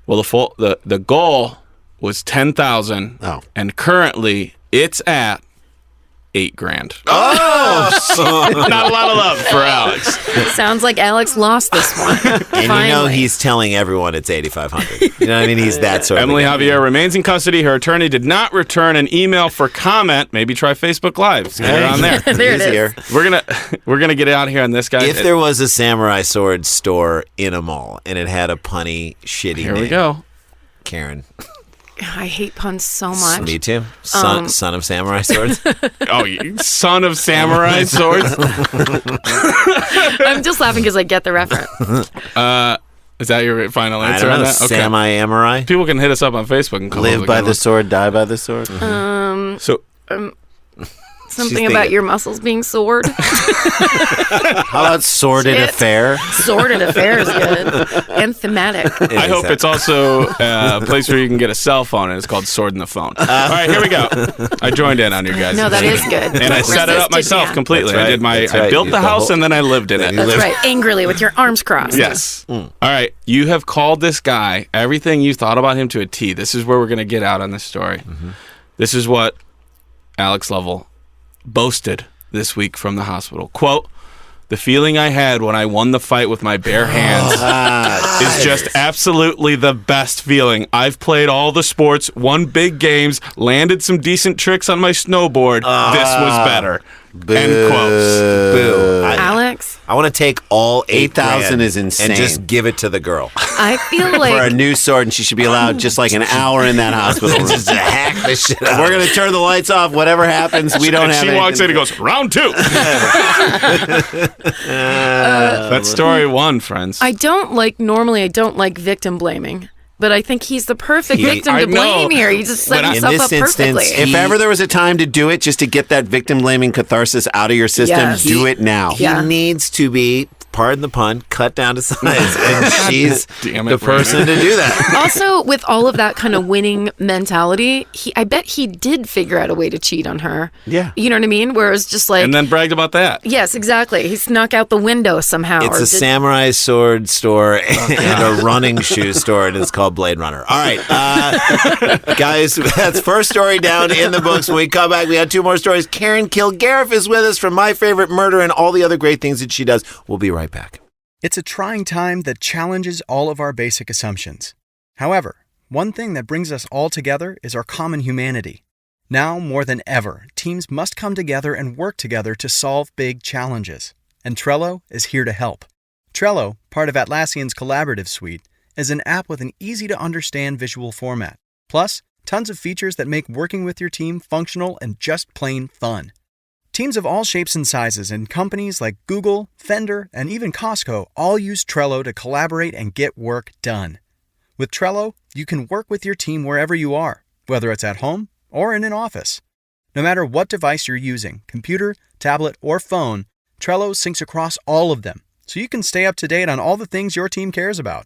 F: Well, the goal was 10,000.
G: Oh.
F: And currently it's at 8 grand.
A: Oh!
F: Not a lot of love for Alex.
E: Sounds like Alex lost this one.
A: And you know he's telling everyone it's $8,500. You know what I mean? He's that sort
F: Emily
A: of
F: Javier remains in custody. Her attorney did not return an email for comment. Maybe try Facebook Live. Get it on there.
E: There it is.
F: We're gonna get out here on this guy.
A: If there was a samurai sword store in a mall and it had a punny, shitty
F: here
A: name,
F: we go.
A: Karen.
E: I hate puns so much.
A: Me too. Son of samurai swords.
F: You son of samurai swords.
E: I'm just laughing because I get the reference.
F: Is that your final answer
A: I don't know,
F: on that? Okay.
A: Samurai.
F: People can hit us up on Facebook and come
G: Live by the sword, die by the sword.
E: Something about your muscles being sored.
G: How about sordid affair?
E: Sordid affair is good. And thematic.
F: I hope it's also a place where you can get a cell phone, and it's called Sword in the Phone. All right, here we go. I joined in on you guys.
E: No, that is good.
F: And I set it up myself completely.
A: Right.
F: I built the house and then I lived in it.
E: That's right. Angrily with your arms crossed.
F: Yes. All right. You have called this guy everything you thought about him to a T. This is where we're going to get out on this story. Mm-hmm. This is what Alex Lovell boasted this week from the hospital. Quote, "The feeling I had when I won the fight with my bare hands is just absolutely the best feeling. I've played all the sports, won big games, landed some decent tricks on my snowboard. This was better."
G: Boo.
F: End quotes.
A: Boo.
E: Alex?
A: I want to take all
G: 8,000 is insane.
A: and just give it to the girl.
E: I feel like...
G: For a new sword, and she should be allowed just like an hour in that hospital room.
A: Just to hack the shit out.
G: We're going to turn the lights off. Whatever happens, we don't have
F: She walks in and goes, "Round 2." That's story 1, friends.
E: Normally I don't like victim blaming. But I think he's the perfect victim to blame here. He just set himself up perfectly.
G: If ever there was a time to do it, just to get that victim-blaming catharsis out of your system, do it now.
A: He needs to be, pardon the pun, cut down to size. And she's the person to do that.
E: Also, with all of that kind of winning mentality, I bet he did figure out a way to cheat on her.
G: Yeah.
E: You know what I mean? Whereas just like...
F: And then bragged about that.
E: Yes, exactly. He snuck out the window somehow.
A: It's a samurai sword store and a running shoe store, and it's called Blade Runner. All right. Guys, that's first story down in the books. When we come back, we have 2 more stories. Karen Kilgariff is with us from My Favorite Murder and all the other great things that she does. We'll be right back.
H: It's a trying time that challenges all of our basic assumptions. However, one thing that brings us all together is our common humanity. Now, more than ever, teams must come together and work together to solve big challenges. And Trello is here to help. Trello, part of Atlassian's collaborative suite, is an app with an easy-to-understand visual format. Plus, tons of features that make working with your team functional and just plain fun. Teams of all shapes and sizes and companies like Google, Fender, and even Costco all use Trello to collaborate and get work done. With Trello, you can work with your team wherever you are, whether it's at home or in an office. No matter what device you're using, computer, tablet, or phone, Trello syncs across all of them, so you can stay up to date on all the things your team cares about.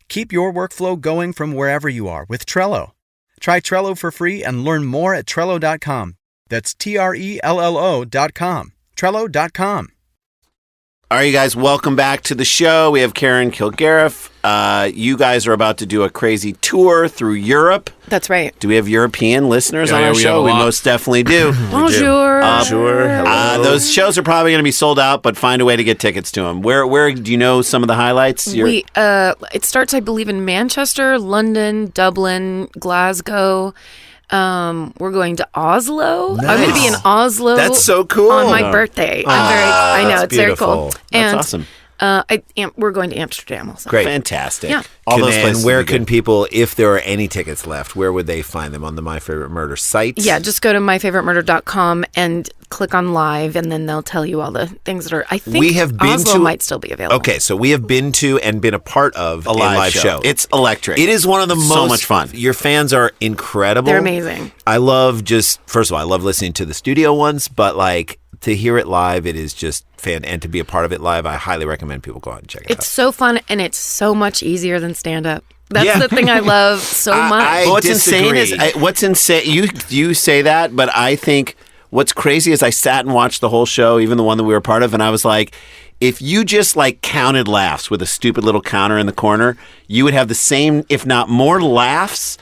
H: Keep your workflow going from wherever you are with Trello. Try Trello for free and learn more at Trello.com. That's Trello.com. Trello.com.
C: All right, you guys, welcome back to the show. We have Karen Kilgariff. You guys are about to do a crazy tour through Europe.
E: That's right.
C: Do we have European listeners on our show? We most definitely do.
E: Bonjour.
C: Those shows are probably going to be sold out, but find a way to get tickets to them. Where do you know some of the highlights?
E: It starts, I believe, in Manchester, London, Dublin, Glasgow. We're going to Oslo. Nice. I'm going to be in Oslo.
C: That's so cool.
E: On my birthday. I know, it's
C: beautiful.
E: very cool.
C: That's awesome.
E: We're going to Amsterdam also.
C: Great. Fantastic.
E: Yeah.
C: All those places.
A: And where can people, if there are any tickets left, where would they find them? On the My Favorite Murder site?
E: Yeah, just go to myfavoritemurder.com and click on live, and then they'll tell you all the things that are, I think Oslo might still be available.
A: Okay, so we have been to and been a part of a live show.
C: It's electric.
A: It is one of the
C: so much fun.
A: Your fans are incredible.
E: They're amazing.
A: I love first of all, I love listening to the studio ones, but to hear it live, it is just and to be a part of it live, I highly recommend people go out and check it out.
E: It's so fun, and it's so much easier than stand-up. That's the thing I love so much.
C: What's insane is, you say that, but I think what's crazy is I sat and watched the whole show, even the one that we were part of, and I was like, if you just counted laughs with a stupid little counter in the corner, you would have the same, if not more laughs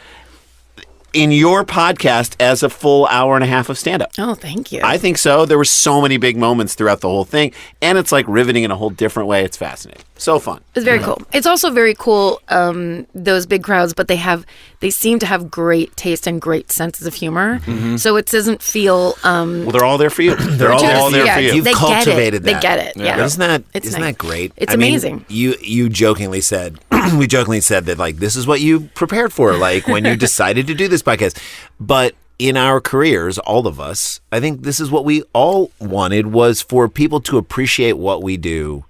C: in your podcast as a full hour and a half of stand-up.
E: Oh, thank you.
C: I think so. There were so many big moments throughout the whole thing, and it's riveting in a whole different way. It's fascinating. So fun.
E: It's very cool. It's also very cool, those big crowds, but they seem to have great taste and great senses of humor. Mm-hmm. So it doesn't feel...
C: well, they're all there for you. They're all there for you.
A: You've cultivated
E: that. They get it. Yeah.
A: Isn't that great?
E: It's amazing.
A: You jokingly said... we jokingly said that this is what you prepared for when you decided to do this podcast. But in our careers, all of us, I think this is what we all wanted, was for people to appreciate what we do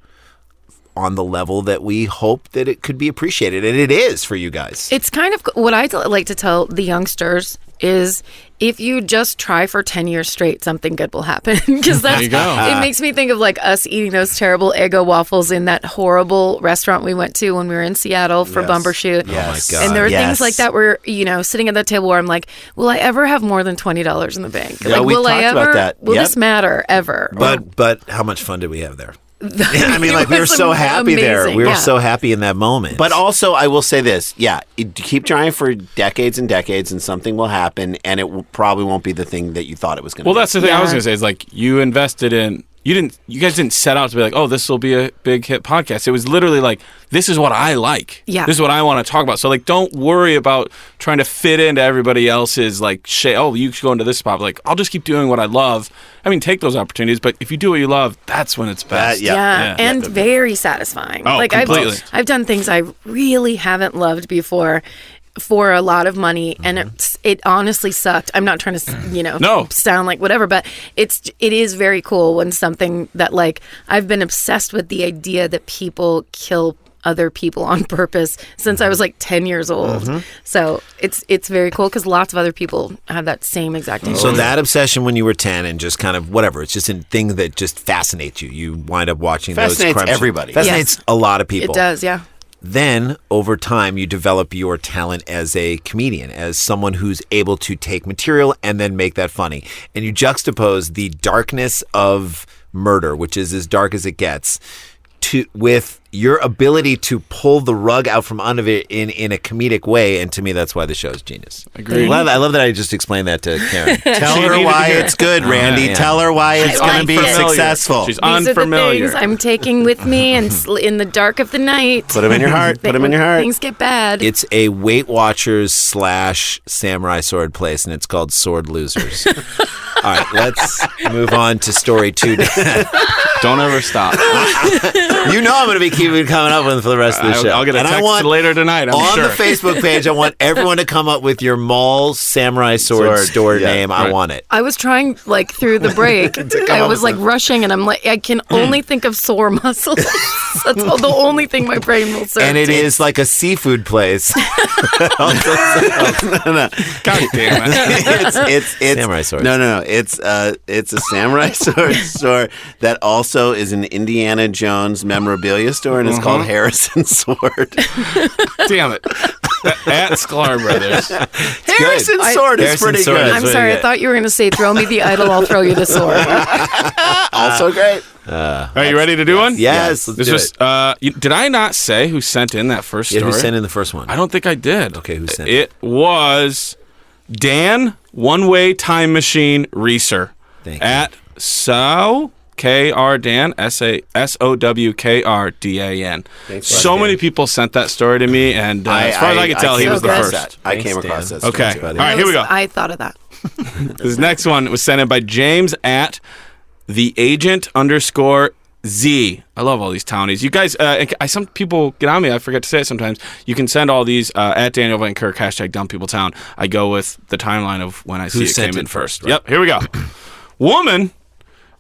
A: on the level that we hope that it could be appreciated. And it is for you guys.
E: It's kind of what I like to tell the youngsters is if you just try for 10 years straight, something good will happen. Because it makes me think of us eating those terrible Eggo waffles in that horrible restaurant we went to when we were in Seattle for Bumbershoot.
A: Yes. Oh my God.
E: And there are things like that where, sitting at that table where I'm like, will I ever have more than $20 in the bank?
C: Yeah,
E: will I ever, about that. Will this matter ever?
A: But how much fun did we have there? We were so happy
E: amazing.
A: there. We were so happy in that moment.
C: But also, I will say this. Yeah, keep trying for decades and decades, and something will happen, and it probably won't be the thing that you thought it was going to be.
F: Well, that's the thing I was going to say is you invested in... You guys didn't set out to be oh, this will be a big hit podcast. It was literally this is what I like.
E: Yeah.
F: This is what I want to talk about. So don't worry about trying to fit into everybody else's you should go into this spot. I'll just keep doing what I love. Take those opportunities, but if you do what you love, that's when it's best.
E: And very satisfying.
F: Oh, completely.
E: I've done things I really haven't loved before for a lot of money, and it honestly sucked. I'm not trying to sound like whatever, but it is very cool when something that I've been obsessed with the idea that people kill other people on purpose since I was 10 years old. Mm-hmm. So it's very cool because lots of other people have that same exact thing.
A: So that obsession when you were 10 and just kind of whatever, it's just a thing that just fascinates you. You wind up watching those crimes.
C: Fascinates everybody.
A: Fascinates a lot of people.
E: It does, yeah.
A: Then, over time, you develop your talent as a comedian, as someone who's able to take material and then make that funny. And you juxtapose the darkness of murder, which is as dark as it gets, with your ability to pull the rug out from under it in a comedic way. And to me, that's why the show is genius.
F: Agreed.
A: I love that I just explained that to Karen.
C: Tell her why it's good, Randy. Yeah. Tell her why it's going to be successful.
F: She's unfamiliar.
E: These are the things I'm taking with me and in the dark of the night.
C: Put them in your heart. Put them in your heart.
E: Things get bad.
A: It's a Weight Watchers / samurai sword place, and it's called Sword Losers. All right, let's move on to story 2.
F: Don't ever stop.
A: You know I'm going to be keeping coming up with for the rest of the show.
F: I'll get a text later tonight, I'm sure.
A: On the Facebook page, I want everyone to come up with your mall samurai sword store name. Right. I want it.
E: I was trying, through the break. I was, rushing, and I'm I can only think of sore muscles. That's the only thing my brain will serve.
A: And it is like a seafood place.
C: No.
F: God damn it.
C: It's
A: samurai sword.
C: No. It's a samurai sword store that also is an Indiana Jones memorabilia store, and it's called Harrison Sword.
F: Damn it. At Sklar Brothers.
C: Harrison Sword is pretty good.
E: I'm sorry, I thought you were going to say, throw me the idol, I'll throw you the sword.
C: Also great.
F: Are you ready to do one?
A: Yes, let's do it.
F: Did I not say who sent in that first story?
A: Who sent in the first one?
F: I don't think I did.
A: Okay, who sent it?
F: It was Dan, One-Way Time Machine Reeser.
A: Thank you.
F: At Dan, SOWKRDAN. So many people sent that story to me, and as far as I could tell, he was the first.
C: I came across that.
F: Okay. All right, here we go.
E: I thought of that.
F: This next one was sent in by James at @theagent_Z. I love all these townies. You guys, some people get on me. I forget to say it sometimes. You can send all these at Daniel Van Kirk, #DumbPeopleTown. I go with the timeline of when I see it came in first. Right? Yep, here we go. Woman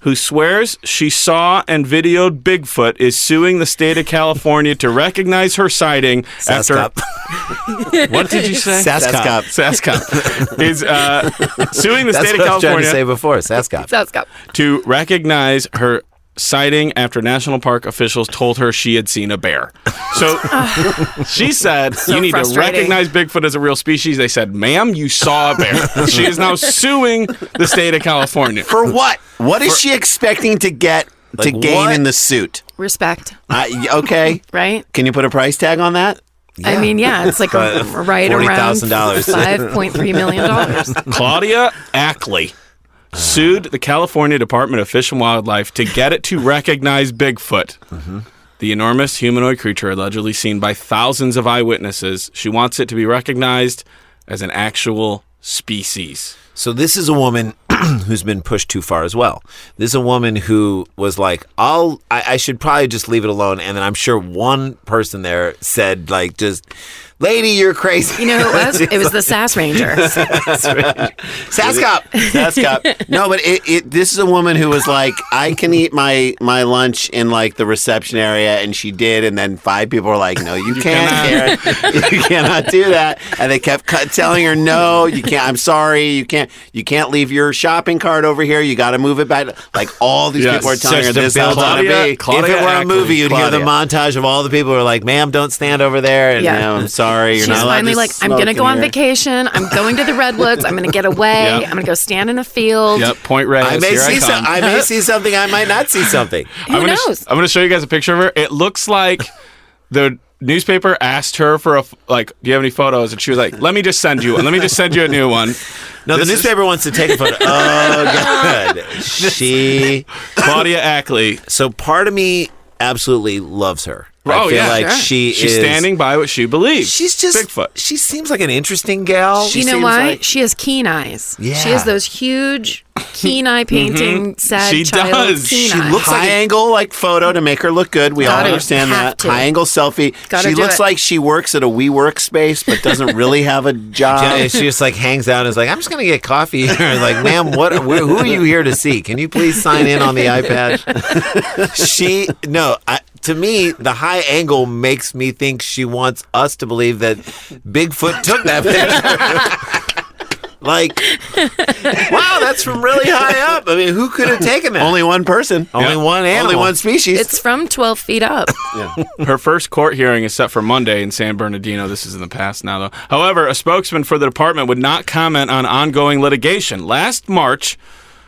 F: who swears she saw and videoed Bigfoot is suing the state of California to recognize her sighting after... What did you say?
A: Saskop.
F: Is suing the state of California...
A: That's what I was trying to say before, Saskop.
F: To recognize her sighting after national park officials told her she had seen a bear. So she said, you need to recognize Bigfoot as a real species. They said, ma'am, you saw a bear. She is now suing the state of California.
C: For what? What is she expecting to get to gain in the suit?
E: Respect.
C: Okay.
E: Right?
C: Can you put a price tag on that?
E: Yeah. I mean, yeah, it's like right around $5.3 million.
F: Claudia Ackley sued the California Department of Fish and Wildlife to get it to recognize Bigfoot, the enormous humanoid creature allegedly seen by thousands of eyewitnesses. She wants it to be recognized as an actual species.
A: So this is a woman who's been pushed too far as well. This is a woman who was like, I should probably just leave it alone. And then I'm sure one person there said, like, just... Lady, you're crazy.
E: You know who it was? It was the Sass Ranger.
C: Saskop. No, but this is a woman who was like, I can eat my lunch in like the reception area, and she did, and then 5 people were like, no, you can't, Karen. You cannot do that. And they kept telling her, no, you can't. I'm sorry, you can't leave your shopping cart over here. You got to move it back. Like all these people are telling her this is how it's going to be.
A: If it were a movie, you'd hear the montage of all the people who are like, ma'am, don't stand over there. And I'm sorry. You're
E: She's finally like, I'm going to go on vacation. I'm going to the Redwoods. I'm going to get away. I'm going to go stand in a field.
F: Yep, Point Reyes.
A: I may see something. I might not see something.
E: Who knows?
F: I'm going to show you guys a picture of her. It looks like the newspaper asked her for do you have any photos? And she was like, let me just send you a new one.
A: No, the newspaper wants to take a photo. Oh, God.
F: Claudia Ackley.
A: So part of me absolutely loves her. I feel like she's
F: standing by what she believes.
A: She's just
F: Bigfoot.
A: She seems like an interesting gal.
E: You know why? She has keen eyes.
A: Yeah.
E: She has those huge keen eye painting, sad
F: she
E: child
F: does.
E: keen
C: She
E: eyes.
C: looks high angle like photo to make her look good. We all understand that. High angle selfie. She looks like she works at a WeWork space but doesn't really have a job.
A: Yeah, she just like hangs out and is like, I'm just gonna get coffee. Like, ma'am, who are you here to see? Can you please sign in on the iPad? To me, the high angle makes me think she wants us to believe that Bigfoot took that picture. Like, wow, that's from really high up. I mean, who could have taken that?
C: Only one person.
A: Only one animal.
C: Only one species.
E: It's from 12 feet up.
F: Her first court hearing is set for Monday in San Bernardino. This is in the past now, though. However, a spokesman for the department would not comment on ongoing litigation. Last March,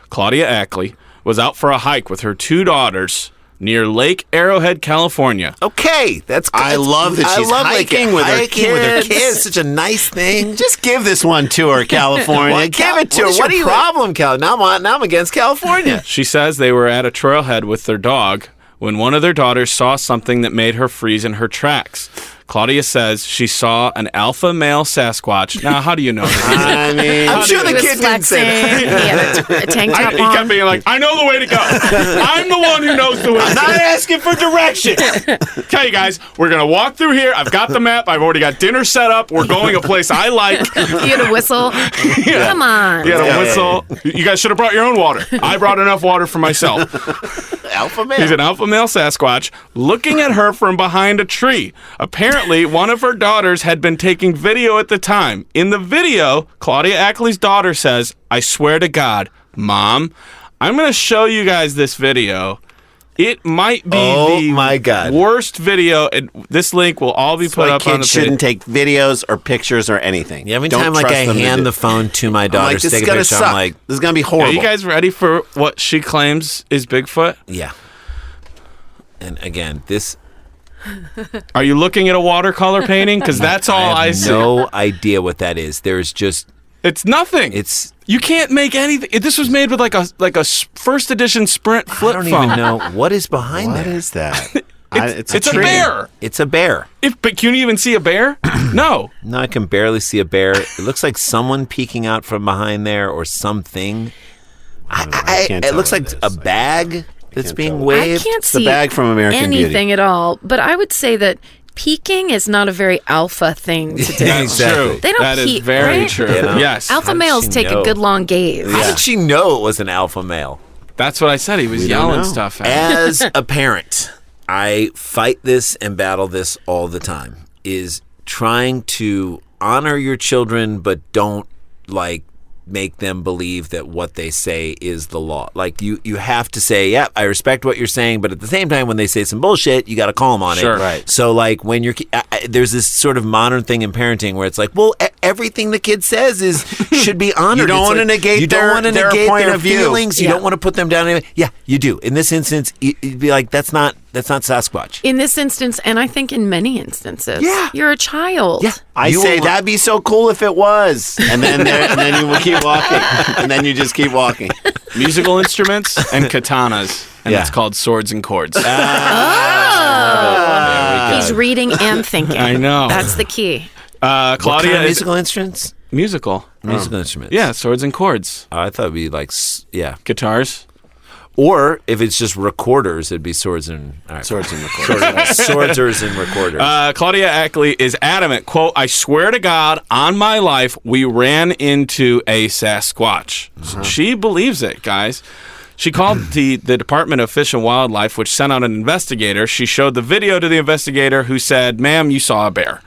F: Claudia Ackley was out for a hike with her 2 daughters near Lake Arrowhead, California.
A: Okay,
C: I love that she's hiking with her
A: kids. Such a nice thing.
C: Just give this one to her, California. Give it to her.
A: What is your problem, Cal? Now I'm against California.
F: She says they were at a trailhead with their dog when one of their daughters saw something that made her freeze in her tracks. Claudia says she saw an alpha male Sasquatch. Now, how do you know this?
C: I mean,
A: I'm sure the kid didn't say that.
E: He had a tank top on.
F: He kept being like, I know the way to go. I'm the one who knows the way.
C: I'm not asking for directions.
F: Okay, guys, we're going to walk through here. I've got the map. I've already got dinner set up. We're going a place I like.
E: He had a whistle.
F: Yeah.
E: Come on.
F: He had a whistle. You guys should have brought your own water. I brought enough water for myself.
C: Alpha male.
F: He's an alpha male Sasquatch looking at her from behind a tree. Apparently, one of her daughters had been taking video at the time. In the video, Claudia Ackley's daughter says, I swear to God, Mom, I'm going to show you guys this video. It might be the worst video. And this link will all be put up on the page.
C: Kids shouldn't take videos or pictures or anything.
A: Yeah, every time I hand the phone to my daughter to take a picture, I'm like,
C: this is going to be horrible.
F: Are you guys ready for what she claims is Bigfoot?
A: Yeah. And again, this...
F: Are you looking at a watercolor painting? Because that's all I see.
A: No idea what that is. There's just...
F: It's nothing. You can't make anything. This was made with like a first edition Sprint flip phone.
A: I don't even know what is behind
C: that.
A: What
C: is that?
F: It's a bear.
A: It's a bear.
F: But can you even see a bear? No.
A: No, I can barely see a bear. It looks like someone peeking out from behind there or something. It looks like a bag that's being waved.
E: I can't see
C: the bag from American
E: anything
C: Beauty.
E: At all. But I would say that peeking is not a very alpha thing to do.
F: That's true.
E: They don't
F: that
E: peek,
F: is very
E: right?
F: true.
A: Yeah.
F: Yes.
E: Alpha males take a good long gaze.
A: How did she know it was an alpha male?
F: That's what I said. He was yelling stuff at me.
A: As a parent, I fight this and battle this all the time, is trying to honor your children, but don't, make them believe that what they say is the law. Like, you have to say, yeah, I respect what you're saying, but at the same time, when they say some bullshit, you got to call them on it.
C: Right.
A: So, when you're... there's this sort of modern thing in parenting where it's like, well, everything the kid says should be honored.
C: You don't want to negate their point of view.
A: Feelings. You don't want to put them down. Yeah, you do. In this instance, you'd be like, that's not Sasquatch.
E: In this instance, and I think in many instances, you're a child.
A: Yeah.
C: I say that'd be so cool if it was. And then you will keep walking. And then you just keep walking.
F: Musical instruments and katanas. And it's called Swords and Chords.
E: He's reading and thinking.
F: I know.
E: That's the key.
A: Claudia,
F: what kind of
A: musical instruments?
F: Musical
A: instruments.
F: Yeah, swords and chords.
A: I thought it'd be
F: guitars.
A: Or if it's just recorders, it'd be swords and recorders. Swords and recorders.
F: Claudia Ackley is adamant, quote, I swear to God, on my life, we ran into a Sasquatch. She believes it, guys. She called the Department of Fish and Wildlife, which sent out an investigator. She showed the video to the investigator, who said, ma'am, you saw a bear.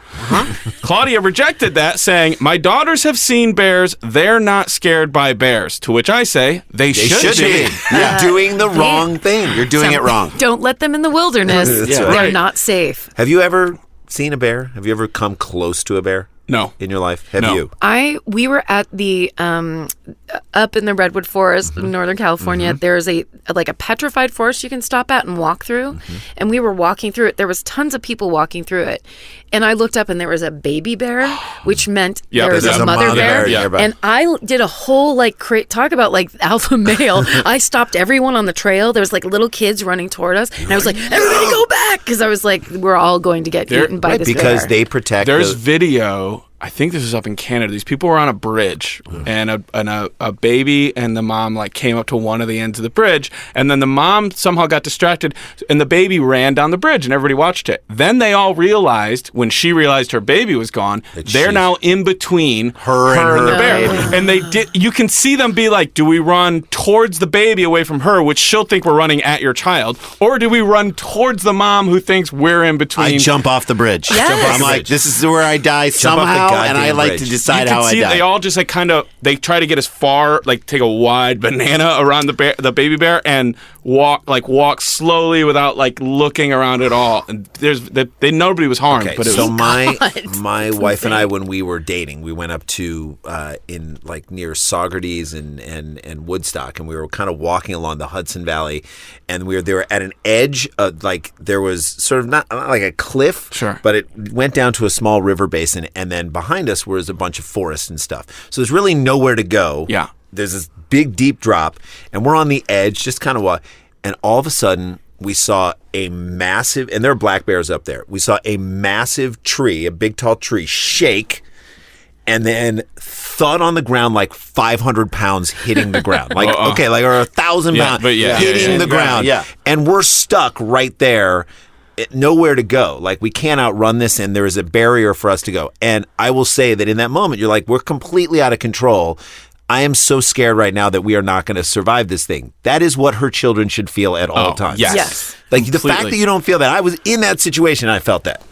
F: Claudia rejected that, saying, my daughters have seen bears. They're not scared by bears. To which I say, they should be.
A: You're doing the wrong thing. You're doing it wrong.
E: Don't let them in the wilderness. They're not safe.
A: Have you ever seen a bear? Have you ever come close to a bear?
F: No.
A: In your life? Have you?
E: We were at the up in the Redwood Forest in Northern California. There's a petrified forest you can stop at and walk through. And we were walking through it. There was tons of people walking through it. And I looked up and there was a baby bear, which meant there was a mother bear. And I did a whole talk about alpha male. I stopped everyone on the trail. There was little kids running toward us. And I was like, everybody go back. Because I was like, we're all going to get eaten by this bear.
A: Because they protect.
F: There's video. I think this was up in Canada. These people were on a bridge, and a baby and the mom came up to one of the ends of the bridge, and then the mom somehow got distracted, and the baby ran down the bridge, and everybody watched it. Then they all realized, when she realized her baby was gone, they're now in between her and the bear. And they did. You can see them be like, do we run towards the baby away from her, which she'll think we're running at your child, or do we run towards the mom who thinks we're in between?
C: I jump off the bridge.
E: Yes.
C: I'm like, this is where I die somehow. And I like to decide how I die.
F: They all just they try to get as far, take a wide banana around the baby bear and walk slowly without looking around at all. And nobody was harmed.
A: Okay,
F: but it
A: so
F: was,
A: my wife and I, when we were dating, we went up to in near Saugerties and Woodstock, and we were kind of walking along the Hudson Valley, and they were at an edge of there was sort of not like a cliff, but it went down to a small river basin, and then behind us was a bunch of forest and stuff. So there's really nowhere to go.
F: Yeah.
A: There's this big, deep drop, and we're on the edge, just kind of and all of a sudden, we saw a massive, and there are black bears up there. We saw a massive tree, a big, tall tree, shake, and then thud on the ground 500 pounds hitting the ground. or 1,000 pounds hitting the ground.
C: Yeah.
A: And we're stuck right there. Nowhere to go. We can't outrun this, and there is a barrier for us to go. And I will say that in that moment, you're we're completely out of control. I am so scared right now that we are not going to survive this thing. That is what her children should feel at all times.
F: Yes.
A: The fact that you don't feel that. I was in that situation, and I felt that.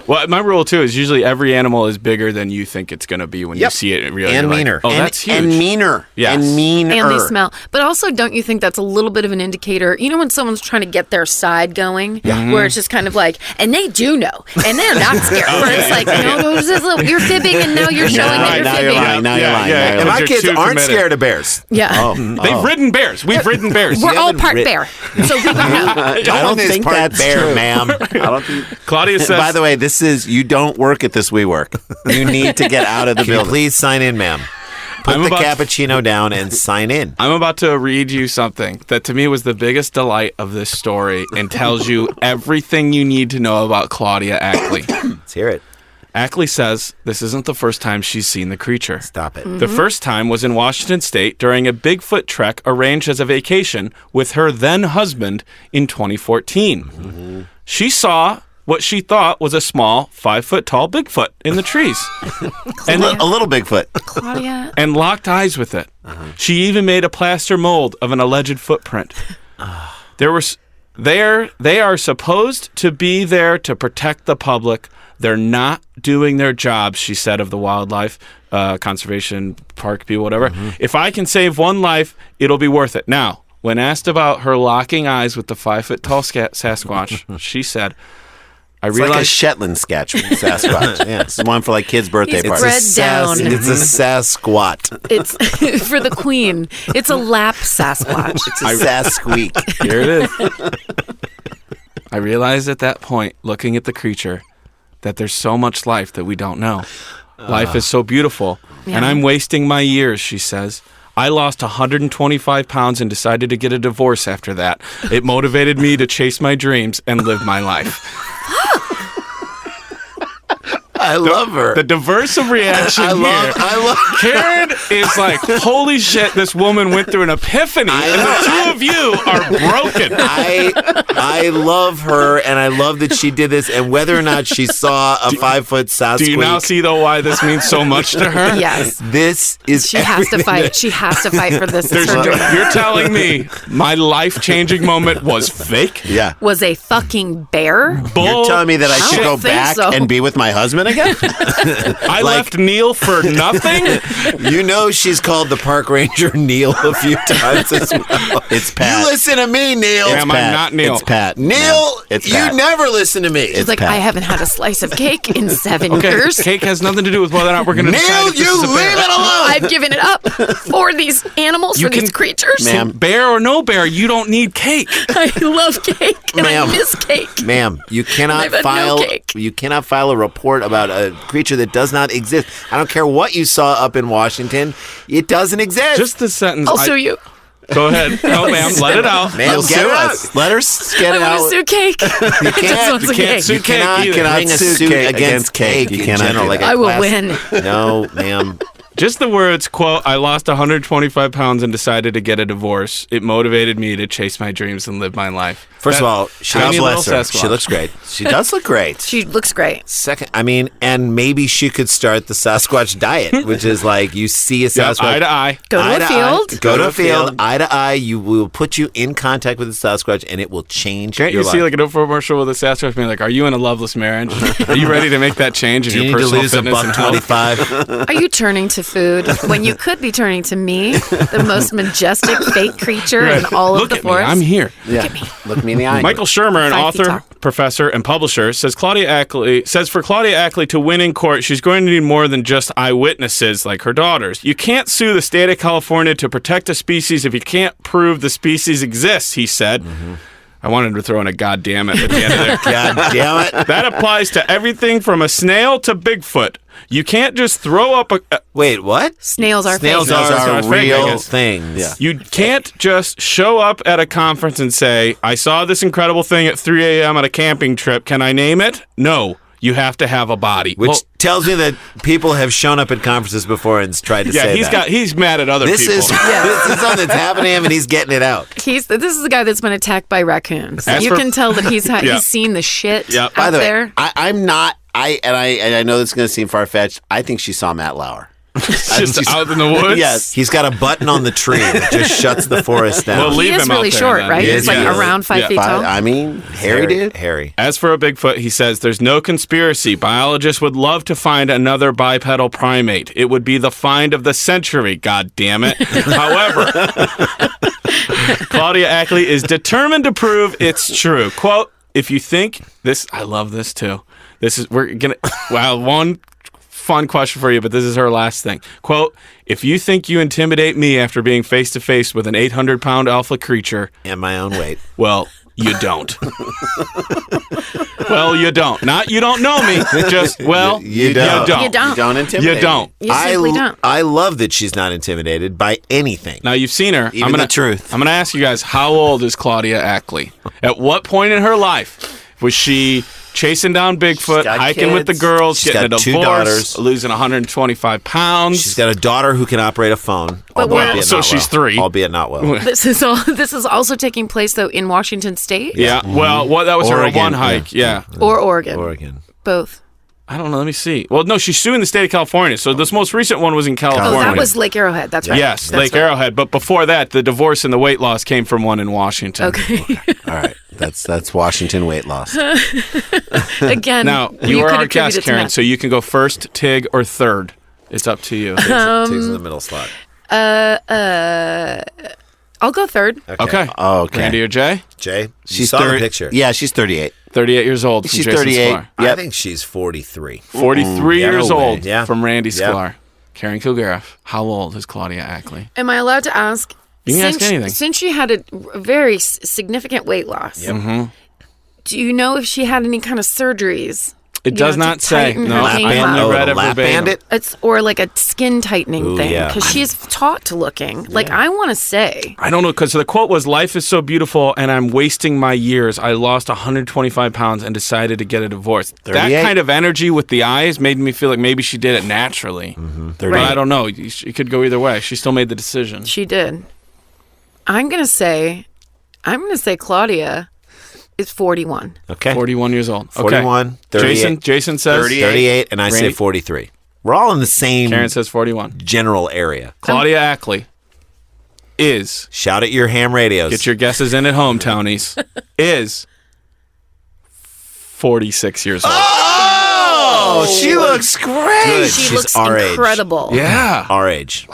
F: Well, my rule, too, is usually every animal is bigger than you think it's going to be when you see it in real life.
A: And meaner.
F: Like, that's huge.
C: And meaner.
F: Yes.
C: And meaner.
E: And they smell. But also, don't you think that's a little bit of an indicator? You know when someone's trying to get their side going? Where it's just kind of like, and they do know. And they're not scared. Where it's like, no, you're fibbing and now you're showing that you're fibbing.
C: Now you're lying.
A: And my kids aren't scared of bears.
E: Yeah.
F: They've ridden bears. We've ridden bears.
E: We're all part bear. So we would know.
C: I don't think that's
A: bear,
C: true.
A: ma'am.
C: I don't think.
F: Claudia says...
C: By the way, you don't work at this WeWork. You need to get out of the
A: Can you
C: building.
A: please sign in, ma'am? Put the cappuccino down and sign in.
F: I'm about to read you something that to me was the biggest delight of this story and tells you everything you need to know about Claudia Ackley.
A: Let's hear it.
F: Ackley says this isn't the first time she's seen the creature.
A: Stop it.
F: The first time was in Washington State during a Bigfoot trek arranged as a vacation with her then husband in 2014. She saw what she thought was a small 5-foot-tall Bigfoot in the trees.
C: And a little Bigfoot.
E: Claudia.
F: And locked eyes with it. She even made a plaster mold of an alleged footprint. They are supposed to be there to protect the public. They're not doing their jobs, she said of the wildlife conservation park people, whatever. If I can save one life, it'll be worth it. Now, when asked about her locking eyes with the 5-foot-tall Sasquatch, she said,
C: It's like a Shetland sketch with Sasquatch. Yeah, it's one for like kids' birthday parties.
E: Down.
A: It's a Sasquatch.
E: It's for the queen. It's a lap Sasquatch.
C: It's a Sasqueak.
F: Here it is. I realized at that point, looking at the creature, that there's so much life that we don't know. Life is so beautiful, and I'm wasting my years, she says. I lost 125 pounds and decided to get a divorce after that. It motivated me to chase my dreams and live my life.
A: I love her.
F: The diverse reaction I love Karen is like, holy shit, this woman went through an epiphany, and the two of you are broken.
A: I love her, and I love that she did this, and whether or not she saw a 5-foot Sasquatch.
F: Do you now see, though, why this means so much to her?
E: Yes.
A: This is
E: She has to fight. She has to fight for this.
F: You're telling me my life-changing moment was fake?
C: Yeah.
E: Was a fucking bear?
C: You're telling me that I should go
E: think
C: back
E: so.
C: and be with my husband again?
F: I left Neil for nothing?
A: You know she's called the park ranger Neil a few times as well.
C: It's Pat.
A: You listen to me, Neil.
F: Ma'am, I'm not Neil.
C: It's Pat.
A: Neil,
C: it's
A: you
C: Pat.
A: never listen to me.
E: She's like,
C: Pat.
E: I haven't had a slice of cake in 7 years.
F: Cake has nothing to do with whether or not we're going to decide
A: Neil,
F: if this
A: you
F: is a bear.
A: leave it alone.
E: I've given it up for these animals, for these creatures.
C: Ma'am.
F: Bear or no bear, you don't need cake.
E: I love cake, and
A: Ma'am.
E: I miss cake.
A: Ma'am, you cannot
E: I've had no
A: file.
E: cake.
A: You cannot file a report about a creature that does not exist. I don't care what you saw up in Washington. It doesn't exist.
F: Just the sentence.
E: I'll sue you.
F: Go ahead. No, ma'am. Let it out.
A: Ma'am, get it out.
C: Let her get it
E: I
C: out.
E: want to sue cake.
A: You can't.
F: You can't sue
A: You cannot
F: cake either.
A: bring a
C: Sue
A: suit
C: cake
A: against cake.
C: You
A: in
C: cannot
A: general,
C: do
A: like
C: that.
A: a
E: I will
A: class-
E: win.
A: No, ma'am.
F: Just the words, quote, I lost 125 pounds and decided to get a divorce. It motivated me to chase my dreams and live my life.
A: First of all, she
F: tiny
A: bless
F: little
A: her.
F: Sasquatch.
A: She looks great. She does look great.
E: She looks great.
A: Second, I mean, and maybe she could start the Sasquatch diet, which is like you see a
F: Yep,
A: Sasquatch.
F: eye to eye.
E: Go to
A: Eye
E: a
A: to
E: field.
A: eye. Go to a field, eye to eye. You will put you in contact with the Sasquatch, and it will change
F: Can't
A: your
F: you
A: life.
F: see like an infomercial with a Sasquatch being like, are you in a loveless marriage? Are you ready to make that change in
A: Do you
F: your
A: need to
F: personal
A: lose a
F: fitness and
A: buck
F: health?
A: 25?
E: Are you turning to food when you could be turning to me, the most majestic fake creature in all
F: Look
E: of the
F: at me.
E: forest?
F: I'm here.
C: Yeah. Look me in the eye.
F: Michael Shermer, an
E: 5 feet
F: author,
E: tall.
F: professor, and publisher, says for Claudia Ackley to win in court, she's going to need more than just eyewitnesses like her daughters. You can't sue the state of California to protect a species if you can't prove the species exists, he said. I wanted to throw in a goddamn it at the end of there.
A: God damn it.
F: That applies to everything from a snail to Bigfoot. You can't just throw up a...
A: Wait, what?
E: Snails are
A: Snails
E: fake.
A: are
F: fake, I
A: real
F: guess.
A: things.
C: Yeah.
F: You can't just show up at a conference and say, I saw this incredible thing at 3 a.m. on a camping trip. Can I name it? No. You have to have a body.
A: Which
F: Well,
A: tells me that people have shown up at conferences before and tried to say that.
F: he's mad at other
A: This
F: people.
A: is this is something that's happening to him, and he's getting it out.
E: This is the guy that's been attacked by raccoons.
F: As
E: You
F: for-
E: can tell that he's
F: Yeah.
E: he's seen the shit
F: Yeah.
E: out
C: By the way,
E: there.
C: I'm not. I know this is going to seem far fetched. I think she saw Matt Lauer.
F: Just out in the woods?
C: Yes.
A: He's got a button on the tree that just shuts the forest down.
F: Well,
E: he is really short, right? He's like around 5 feet tall.
C: I mean, Harry did.
A: Harry.
F: As for a Bigfoot, he says, there's no conspiracy. Biologists would love to find another bipedal primate. It would be the find of the century, God damn it. However, Claudia Ackley is determined to prove it's true. Quote, if you think this, I love this too. One fun question for you, but this is her last thing. Quote, if you think you intimidate me after being face to face with an 800-pound alpha creature.
A: And my own weight.
F: Well, you don't. Well, you don't. Not you don't know me. Just, well, you don't.
E: You don't.
C: You don't intimidate.
F: You don't.
E: You simply don't.
A: I love that she's not intimidated by anything.
F: Now, you've seen her.
C: Even the truth.
F: I'm going to ask you guys, how old is Claudia Ackley? At what point in her life was she chasing down Bigfoot, hiking with the girls, getting a divorce,
A: 2 daughters,
F: losing 125 pounds?
A: She's got a daughter who can operate a phone.
F: So she's 3.
A: Albeit not well.
E: This is also taking place though in Washington State.
F: Yeah. Well, that was
C: Oregon,
F: her one hike. Yeah.
E: Or Oregon.
A: Oregon.
E: Both.
F: I don't know. Let me see. Well, no, she's suing the state of California. So this most recent one was in California.
E: Oh, that was Lake Arrowhead. That's right.
F: Yes,
E: That's
F: Lake Arrowhead. But before that, the divorce and the weight loss came from one in Washington.
E: Okay.
C: All right. That's Washington weight loss.
E: Again,
F: now, you are our guest, Karen, so you can go first, Tig, or third. It's up to you.
A: Tig's in the middle slot.
E: I'll go third.
F: Okay.
C: Oh, okay.
F: Randy or Jay?
A: Jay,
C: She's
A: saw the picture.
C: Yeah, she's 38.
F: 38 years old. From
C: She's
F: Jason
C: 38.
F: Sklar.
A: I think she's 43.
F: 43 years
A: no way.
F: old
A: Yeah.
F: from Randy
A: Yeah.
F: Sklar. Karen Kilgariff. How old is Claudia Ackley?
E: Am I allowed to ask?
F: You can ask anything.
E: Since she had a very significant weight loss, do you know if she had any kind of surgeries?
F: It does not say. No, I only read it verbatim.
E: It's or like a skin tightening thing
A: yeah.
E: because she's taught to looking. Like I want to say.
F: I don't know because the quote was, "Life is so beautiful, and I'm wasting my years. I lost 125 pounds and decided to get a divorce."
C: 38?
F: That kind of energy with the eyes made me feel like maybe she did it naturally. But I don't know. It could go either way. She still made the decision.
E: She did. I'm gonna say Claudia is 41.
A: Okay.
F: 41 years old.
A: 41, 38.
F: Jason says
A: 38, and I say 43. We're all in the same
F: Karen says 41.
A: general area.
F: Claudia Ackley is,
A: Shout at your ham radios.
F: get your guesses in at home, townies, is 46 years old.
C: Oh, she looks great.
A: Good.
E: She
A: She's
E: looks
A: our
E: incredible.
F: Yeah.
A: Our age.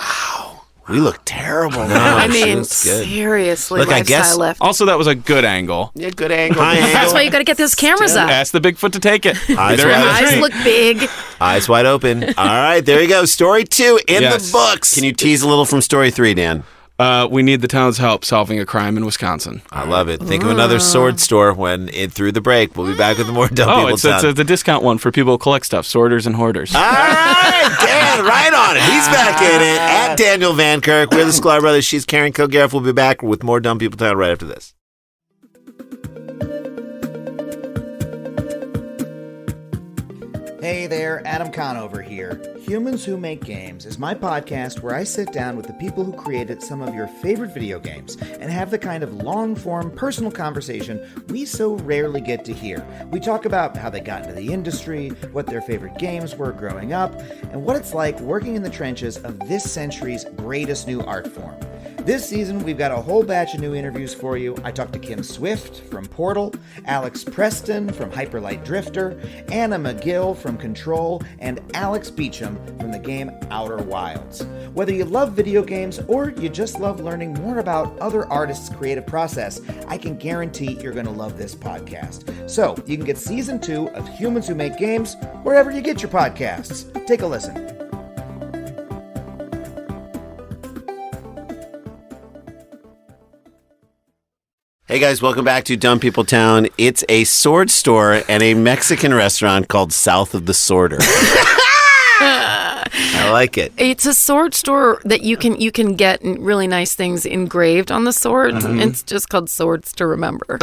C: We look terrible.
E: I
A: she
E: mean,
A: looks good.
E: seriously,
A: Look, I
E: lifestyle
A: guess-
E: lift.
F: Also, that was a good angle.
C: Yeah, good angle.
E: That's why you got to get those cameras up.
F: Ask the Bigfoot to take it.
A: Eyes
F: They're in the
A: wide
F: tree.
E: Eyes look big.
A: Eyes wide open. All right, there you go. Story 2 in
F: Yes.
A: the books.
C: Can you tease a little from story 3, Dan?
F: We need the town's help solving a crime in Wisconsin.
A: I love it. Think of another sword store through the break. We'll be back with more Dumb People
F: It's
A: Town.
F: the discount one for people who collect stuff, sorters and hoarders.
A: All right, Dan, right on it. He's back in it. At Daniel Van Kirk. We're the Sklar Brothers. She's Karen Kilgariff. We'll be back with more Dumb People Town right after this.
I: Hey there, Adam Conover here. Humans Who Make Games is my podcast where I sit down with the people who created some of your favorite video games and have the kind of long-form personal conversation we so rarely get to hear. We talk about how they got into the industry, what their favorite games were growing up, and what it's like working in the trenches of this century's greatest new art form. This season, we've got a whole batch of new interviews for you. I talked to Kim Swift from Portal, Alex Preston from Hyperlight Drifter, Anna McGill from Control, and Alex Beecham from the game Outer Wilds. Whether you love video games or you just love learning more about other artists' creative process, I can guarantee you're going to love this podcast. So, you can get Season 2 of Humans Who Make Games wherever you get your podcasts. Take a listen.
C: Hey guys, welcome back to Dumb People Town. It's a sword store and a Mexican restaurant called South of the Sworder.
A: I like it.
E: It's a sword store that you can get really nice things engraved on the swords. It's just called Swords to Remember.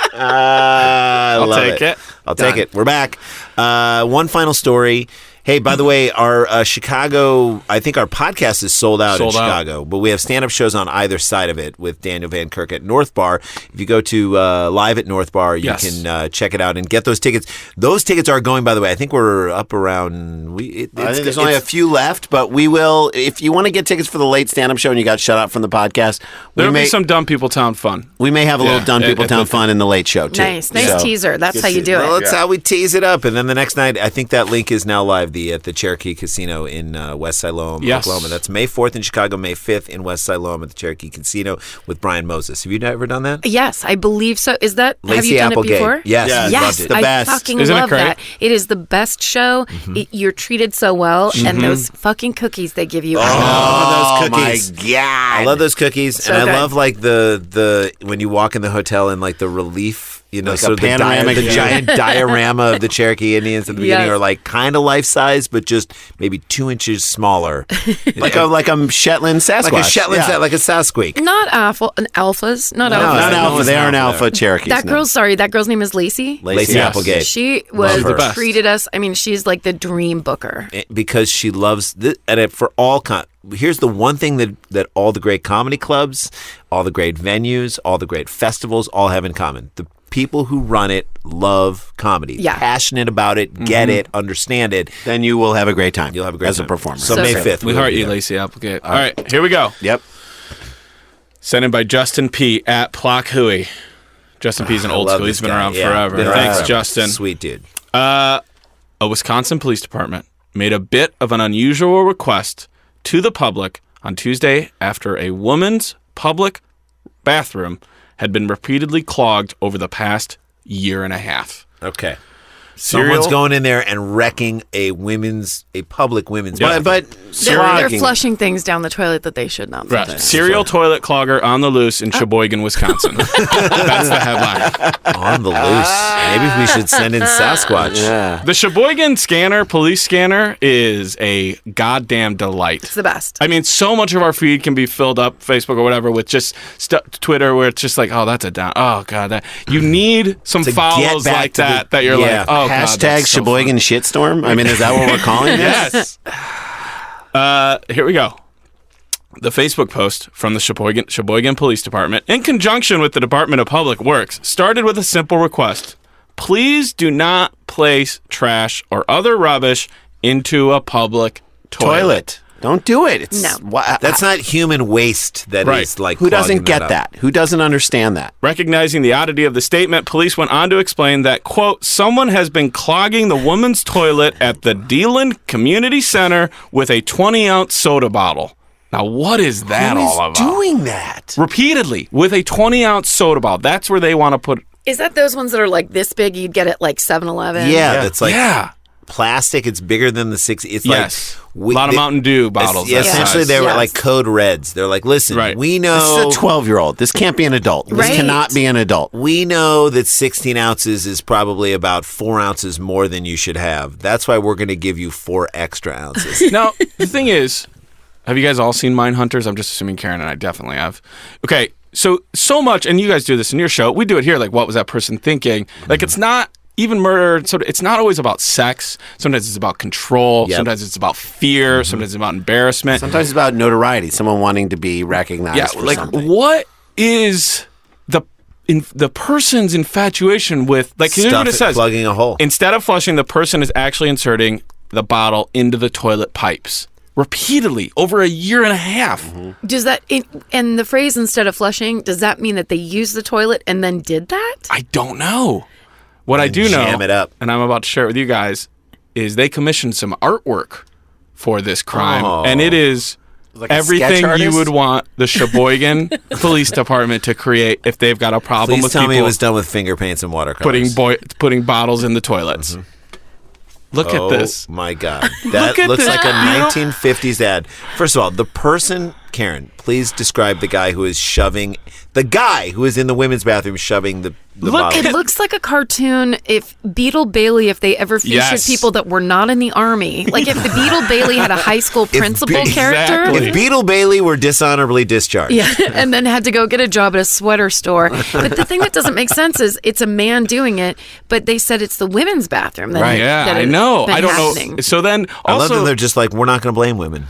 A: I'll
F: take it.
A: I'll take it. We're back. One final story. Hey, by the way, our Chicago, I think our podcast is sold out in Chicago, but we have stand-up shows on either side of it with Daniel Van Kirk at North Bar. If you go to Live at North Bar, you can check it out and get those tickets. Those tickets are going, by the way, I think we're up around... I
C: think there's only a few left, but we will... If you want to get tickets for the late stand-up show and you got shut out from the podcast...
F: There'll be some Dumb People Town fun.
C: We may have a little Dumb People Town fun in the late show, too.
E: Nice teaser. That's how you do it.
A: Well, that's how we tease it up. And then the next night, I think that link is now live at the Cherokee Casino in West Siloam, Oklahoma. That's May 4th in Chicago, May 5th in West Siloam at the Cherokee Casino with Brian Moses. Have you ever done that?
E: Yes, I believe so. Is that...
A: Lacey
E: have you done
A: Applegate.
E: It before?
A: Yes.
C: Loved it. The best.
E: I fucking love that. It is the best show. You're treated so well. And those fucking cookies they give you.
A: I love those cookies.
C: My God.
A: I love those cookies.
E: So
A: and
E: good.
A: I love like the when you walk in the hotel and like the relief,
C: like
A: so
C: a panoramic
A: the giant diorama of the Cherokee Indians at the beginning are like kind of life size, but just maybe 2 inches smaller,
C: like a Shetland Sasquatch,
A: like a Shetland, like a Sasquatch.
E: Not alphas. Not alphas.
C: Not alpha. They aren't alpha Cherokees.
E: That girl's name is Lacey.
A: Lacey Applegate.
E: She was treated us. I mean, she's like the dream booker
A: because she loves and for all here's the one thing that all the great comedy clubs, all the great venues, all the great festivals all have in common. The people who run it love comedy. Passionate about it, get it, understand it.
C: Then you will have a great time.
A: You'll have a great
C: time
A: as
C: a performer.
A: So May 5th.
F: We heart you, Lacey Applegate. All right, here we go.
C: Yep.
F: Sent in by Justin P. at Plock Huey. Justin P's an old school. He's been around forever. Thanks, Justin.
A: Sweet dude.
F: A Wisconsin police department made a bit of an unusual request to the public on Tuesday after a woman's public bathroom had been repeatedly clogged over the past year and a half.
A: Okay. Someone's going in there and wrecking a public women's bathroom.
C: But
E: they're flushing things down the toilet that they should not.
F: Right. Serial toilet clogger on the loose in Sheboygan, Wisconsin. That's the headline.
A: On the loose. Maybe we should send in Sasquatch.
C: Yeah.
F: The Sheboygan police scanner, is a goddamn delight.
E: It's the best.
F: I mean, so much of our feed can be filled up, Facebook or whatever, with just Twitter, where it's just like, oh, that's a down. Oh, God. You need some follows like that you're like, oh,
C: hashtag
F: God,
C: Sheboygan shitstorm. I mean, is that what we're calling this?
F: Yes. Here we go. The Facebook post from the Sheboygan Police Department, in conjunction with the Department of Public Works, started with a simple request. Please do not place trash or other rubbish into a public toilet.
C: Don't do it.
A: That's not human waste. That is like
C: who doesn't get that? Who doesn't understand that?
F: Recognizing the oddity of the statement, police went on to explain that, quote, someone has been clogging the woman's toilet at the Deland Community Center with a 20-ounce soda bottle. Now, what is that all about?
C: Who is doing that?
F: Repeatedly, with a 20-ounce soda bottle. That's where they want to put...
E: Is that those ones that are like this big? You'd get at like 7-Eleven?
A: Yeah, it's like... plastic. It's bigger than the 6. It's like
F: a lot of Mountain Dew bottles.
A: Essentially, they were like code reds. They're like, listen, we know
C: this is a 12-year-old. This can't be an adult. This cannot be an adult.
A: We know that 16 ounces is probably about 4 ounces more than you should have. That's why we're going to give you 4 extra ounces.
F: Now, the thing is, have you guys all seen Mindhunters? I'm just assuming Karen and I definitely have. Okay, so much, and you guys do this in your show. We do it here. Like, what was that person thinking? Like, it's not. Even murder, so it's not always about sex. Sometimes it's about control. Yep. Sometimes it's about fear. Sometimes it's about embarrassment.
C: Sometimes it's about notoriety. Someone wanting to be recognized. For something.
F: What is the person's infatuation with? Like, here's what it says:
A: plugging a hole.
F: Instead of flushing, the person is actually inserting the bottle into the toilet pipes repeatedly over a year and a half.
E: Mm-hmm. Does that and the phrase "instead of flushing" does that mean that they used the toilet and then did that?
F: I don't know. What I do know, and I'm about to share it with you guys, is they commissioned some artwork for this crime, and it is like everything you would want the Sheboygan Police Department to create if they've got a problem with people.
A: Please tell me it was done with finger paints and watercolors.
F: Putting bottles in the toilets. Look at this.
A: Oh, my God. That looks like a 1950s ad. First of all, the person Karen, please describe the guy who is shoving the guy who is in the women's bathroom shoving the bottle.
E: It looks like a cartoon if Beetle Bailey, if they ever featured people that were not in the army. Like if the Beetle Bailey had a high school principal character.
A: If Beetle Bailey were dishonorably discharged.
E: Yeah, and then had to go get a job at a sweater store. But the thing that doesn't make sense is it's a man doing it, but they said it's the women's bathroom.
F: Right, yeah, I know. I don't know. So then also...
A: I love that they're just like, we're not going to blame women.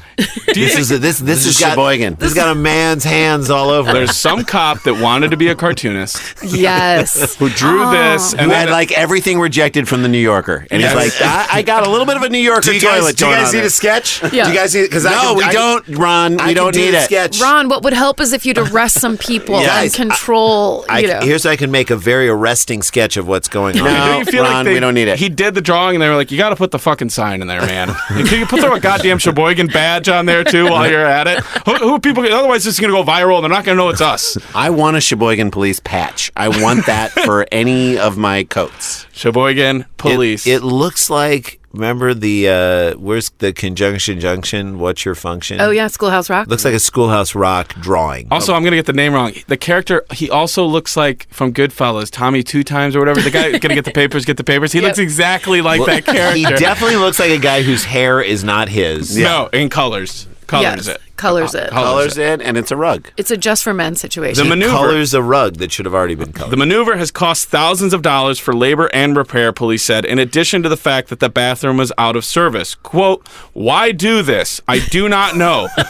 A: This is
C: Sheboygan.
A: This has got a man's hands all over it.
F: There's some cop that wanted to be a cartoonist.
E: Yes.
F: Who drew this.
C: And had like everything rejected from the New Yorker. And he's like, I got a little bit of a New Yorker toilet.
A: Do you guys need a sketch?
E: Yeah.
A: Do you guys need because
C: No, we don't, Ron. We don't need it.
A: Sketch.
E: Ron, what would help is if you'd arrest some people and control,
A: Here's how I can make a very arresting sketch of what's going on.
C: No,
F: you feel
C: Ron, we don't need it.
F: He did the drawing, and they were like, you got to put the fucking sign in there, man. Can you throw a goddamn Sheboygan badge on there, too, while you're at it? Who are people... Otherwise, this is going to go viral, and they're not going to know it's us.
C: I want a Sheboygan police patch. I want that for any of my coats.
F: Sheboygan police.
A: It looks like... Remember the, where's the conjunction junction? What's your function?
E: Oh, yeah, Schoolhouse Rock.
A: Looks like a Schoolhouse Rock drawing.
F: Also, I'm going to get the name wrong. The character, he also looks like from Goodfellas, Tommy Two Times or whatever. The guy going to get the papers. He looks exactly like that character.
A: He definitely looks like a guy whose hair is not his.
F: Yeah. No, in colors. Colors it.
E: Colors it.
C: Colors it, and it's a rug.
E: It's a just for men situation.
F: The maneuver
A: colors a rug that should have already been colored.
F: The maneuver has cost thousands of dollars for labor and repair, police said, in addition to the fact that the bathroom was out of service. Quote, why do this? I do not know. This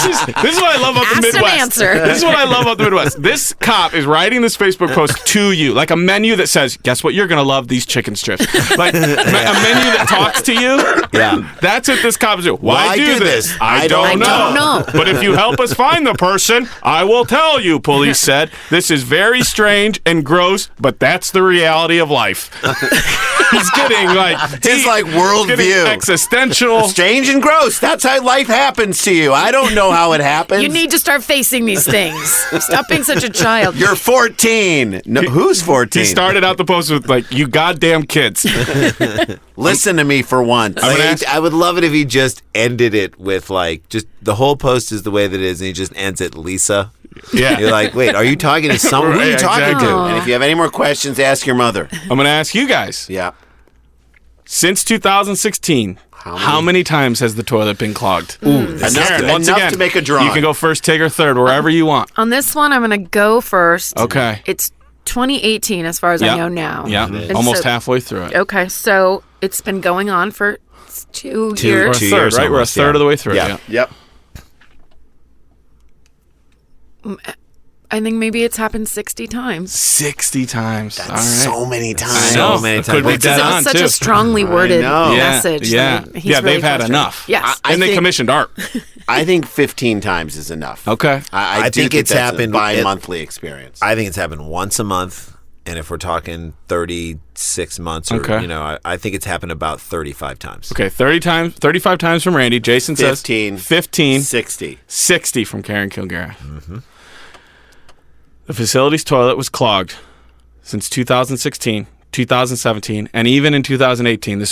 F: is what I love about the Midwest. This is what I love about the Midwest. This cop is writing this Facebook post to you, like a menu that says, guess what you're going to love? These chicken strips. Like a menu that talks to you.
A: Yeah.
F: That's what this cop is doing. Why do this? I don't know. But if you help us find the person, I will tell you, police said. This is very strange and gross, but that's the reality of life. He's getting
C: his worldview.
F: Existential.
C: Strange and gross. That's how life happens to you. I don't know how it happens.
E: You need to start facing these things. Stop being such a child.
C: You're 14. No, who's 14?
F: He started out the post with you goddamn kids.
C: Listen to me for once.
A: I would love it if he just ended it with just the whole post is the way that it is, and he just ends it, Lisa.
F: Yeah.
A: You're like, wait, are you talking to someone? Who are you talking to?
C: And if you have any more questions, ask your mother.
F: I'm going to ask you guys.
C: Yeah.
F: Since 2016, how many times has the toilet been clogged?
C: Enough to make a drawing.
F: You can go first, take, or third, wherever you want.
E: On this one, I'm going to go first.
F: Okay.
E: It's 2018 as far as I know now.
F: Yeah, almost halfway through it.
E: Okay, so it's been going on for 2 years.
F: We're a third, right? We're a third of the way through.
C: Yeah. Yep.
E: I think maybe it's happened 60 times.
F: 60 times.
C: That's
F: all right.
C: so many times.
F: So many times.
E: Could be dead on, such a strongly worded message.
F: Yeah,
E: really
F: they've had enough.
E: Yes.
F: And they commissioned art.
C: I think 15 times is enough.
F: Okay.
C: I think it's happened by monthly experience.
A: I think it's happened once a month. And if we're talking 36 months, or I think it's happened about 35 times.
F: Okay, 35 times from Randy. Jason says 15. 60 from Karen Kilgariff.
A: Mm-hmm.
F: The facility's toilet was clogged since 2016, 2017, and even in 2018. The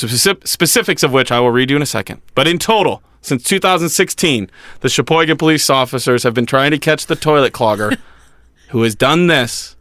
F: specifics of which I will read you in a second. But in total, since 2016, the Sheboygan police officers have been trying to catch the toilet clogger who has done this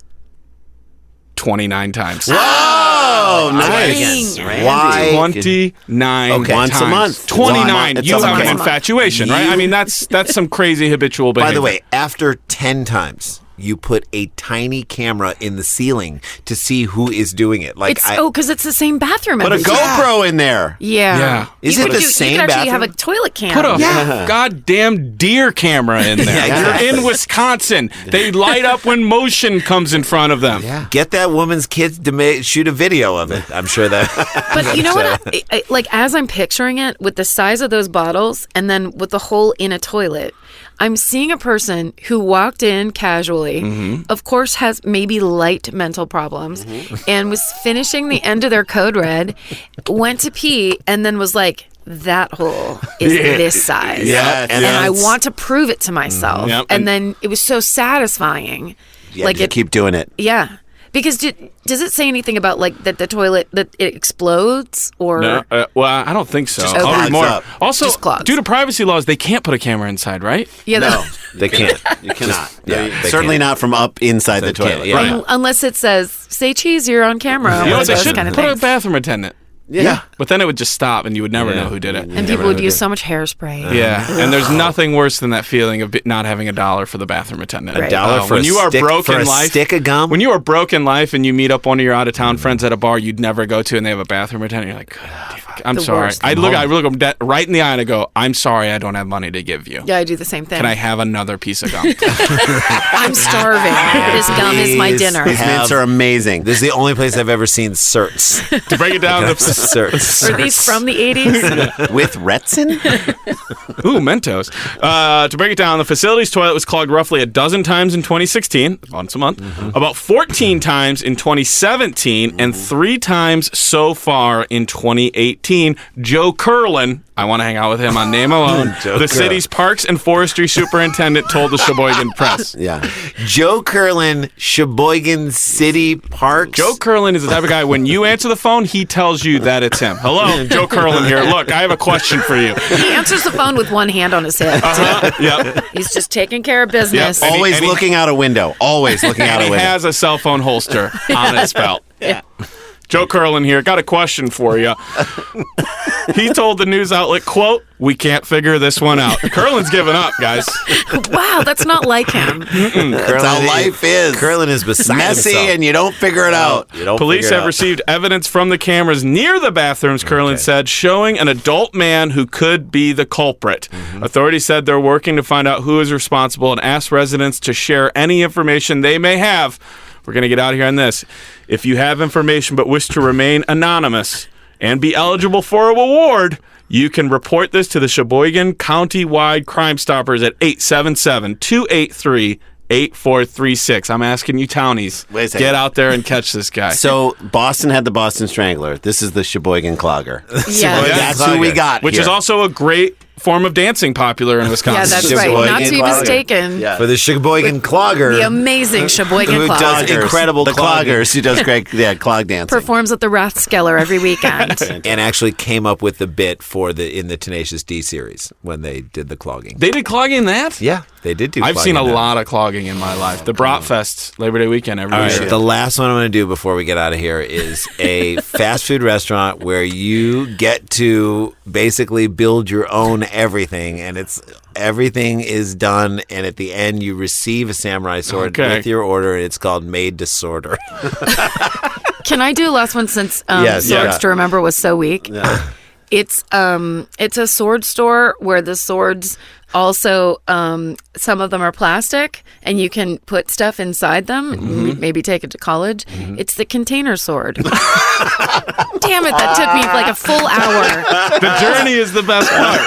F: 29 times.
C: Whoa, nice.
F: Why? 29
C: times. Once a month.
F: 29. You have an infatuation, right? I mean, that's some crazy habitual behavior.
A: By the way, after 10 times, you put a tiny camera in the ceiling to see who is doing it.
E: Because it's the same bathroom.
C: Put a GoPro in there.
E: Yeah.
A: Is it the same bathroom?
E: You could actually have a toilet cam.
F: Put a goddamn deer camera in there. You're in Wisconsin. They light up when motion comes in front of them.
A: Yeah. Get that woman's kids to shoot a video of it. I'm sure that.
E: But you know what? As I'm picturing it, with the size of those bottles and then with the hole in a toilet, I'm seeing a person who walked in casually, of course has maybe light mental problems, and was finishing the end of their code red, went to pee, and then was like, that hole is this size.
C: Yeah,
E: and I want to prove it to myself.
F: Yep.
E: And then it was so satisfying.
C: Yeah, just keep doing it.
E: Yeah. Because does it say anything about like that the toilet that it explodes or?
F: No, well, I don't think so.
C: I'll read more. Up.
F: Also, due to privacy laws, they can't put a camera inside, right?
E: Yeah,
C: no, they can't. You cannot. Certainly not from up inside the toilet.
E: Yeah. Right. Unless it says "say cheese, you're on camera."
F: You know, they should put a bathroom attendant. Yeah. But then it would just stop and you would never know who did it.
E: And people would use so much hairspray.
F: Yeah. And there's nothing worse than that feeling of not having $1 for the bathroom attendant.
A: Right. $1 for
F: when you are broke in life.
A: Stick of gum?
F: When you are broke in life and you meet up one of your out-of-town friends at a bar you'd never go to and they have a bathroom attendant, you're like, I'm sorry. I look them right in the eye and I go, I'm sorry, I don't have money to give you.
E: Yeah, I do the same thing.
F: Can I have another piece of gum?
E: I'm starving. This gum is my dinner.
C: These mints are amazing.
A: This is the only place I've ever seen certs.
F: To break it down,
E: certs. Are these from the 80s?
C: With Retsin?
F: Ooh, Mentos. To break it down, the facility's toilet was clogged roughly 12 times in 2016, once a month, about 14 times in 2017, and 3 times so far in 2018. Joe Curlin, I want to hang out with him on name alone, the city's Parks and Forestry Superintendent told the Sheboygan Press.
C: Yeah.
A: Joe Curlin, Sheboygan City Parks.
F: Joe Curlin is the type of guy, when you answer the phone, he tells you that it's him. Hello, Joe Curlin here. Look, I have a question for you.
E: He answers the phone with one hand on his hip.
F: Yep.
E: He's just taking care of business.
C: Yep. Always looking out a window. Always looking out a window.
F: He has a cell phone holster on his belt.
C: Yeah.
F: Joe Curlin here. Got a question for you. He told the news outlet, quote, "We can't figure this one out." Curlin's given up, guys.
E: Wow, that's not like him.
C: That's how life is.
A: Curlin is beside
C: messy
A: himself.
C: And you don't figure it out.
F: Police have received evidence from the cameras near the bathrooms, Curlin said, showing an adult man who could be the culprit. Authorities said they're working to find out who is responsible and asked residents to share any information they may have. We're going to get out of here on this. If you have information but wish to remain anonymous and be eligible for a reward, you can report this to the Sheboygan County-wide Crime Stoppers at 877-283-8436. I'm asking you townies, get out there and catch this guy.
C: So Boston had the Boston Strangler. This is the Sheboygan Clogger.
E: Yeah.
C: That's who we got
F: Which
C: here.
F: is also a great form of dancing popular in Wisconsin.
E: Yeah, that's right. Not to be mistaken.
A: For the Sheboygan Clogger.
E: The amazing Sheboygan
A: Who
E: Clogger.
A: does incredible
C: the cloggers. Who does great clog dancing.
E: Performs at the Rathskeller every weekend.
A: And actually came up with the bit in the Tenacious D series when they did the clogging.
F: They did clogging in that?
A: Yeah, they did do clogging.
F: I've seen a lot of clogging in my life. The Bratfest, Labor Day weekend every year.
A: The last one I'm going to do before we get out of here is a fast food restaurant where you get to basically build your own everything, and everything is done, and at the end you receive a samurai sword with your order, and it's called Made to Sorter.
E: Can I do a last one since Swords to Remember was so weak? Yeah. It's a sword store where the swords also some of them are plastic and you can put stuff inside them, maybe take it to college. It's the Container Sword. Damn it, that took me like a full hour.
F: The journey is the best part.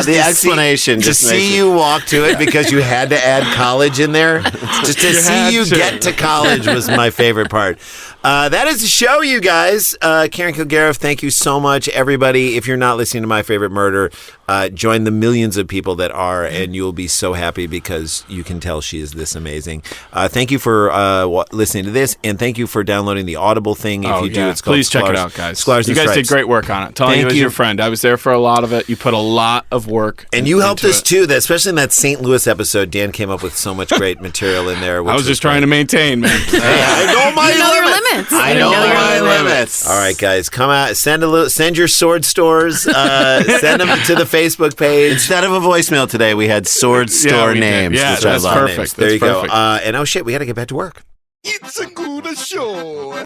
C: The explanation.
A: To see you walk to it because you had to add college in there. Just to see you get to college was my favorite part. That is the show, you guys. Karen Kilgariff, thank you so much. Everybody, if you're not listening to My Favorite Murder, join the millions of people that are, and you'll be so happy because you can tell she is this amazing. Thank you for listening to this, and thank you for downloading the Audible thing. If you do, it's called
F: Please check
A: Sklars,
F: it out, guys.
A: Sklars
F: you guys did great work on it. Telling you as your friend. I was there for a lot of it. You put a lot of work
A: and you helped us too, especially in that St. Louis episode. Dan came up with so much great material in there.
F: I was just trying to maintain, man.
C: I know my limits. I know my limits.
A: All right, guys, come out. Send your sword stores. Send them to the Facebook page.
C: Instead of a voicemail today, we had sword store names.
F: Yeah, that's perfect.
A: There you go. And oh shit, we got to get back to work.
J: It's a good show.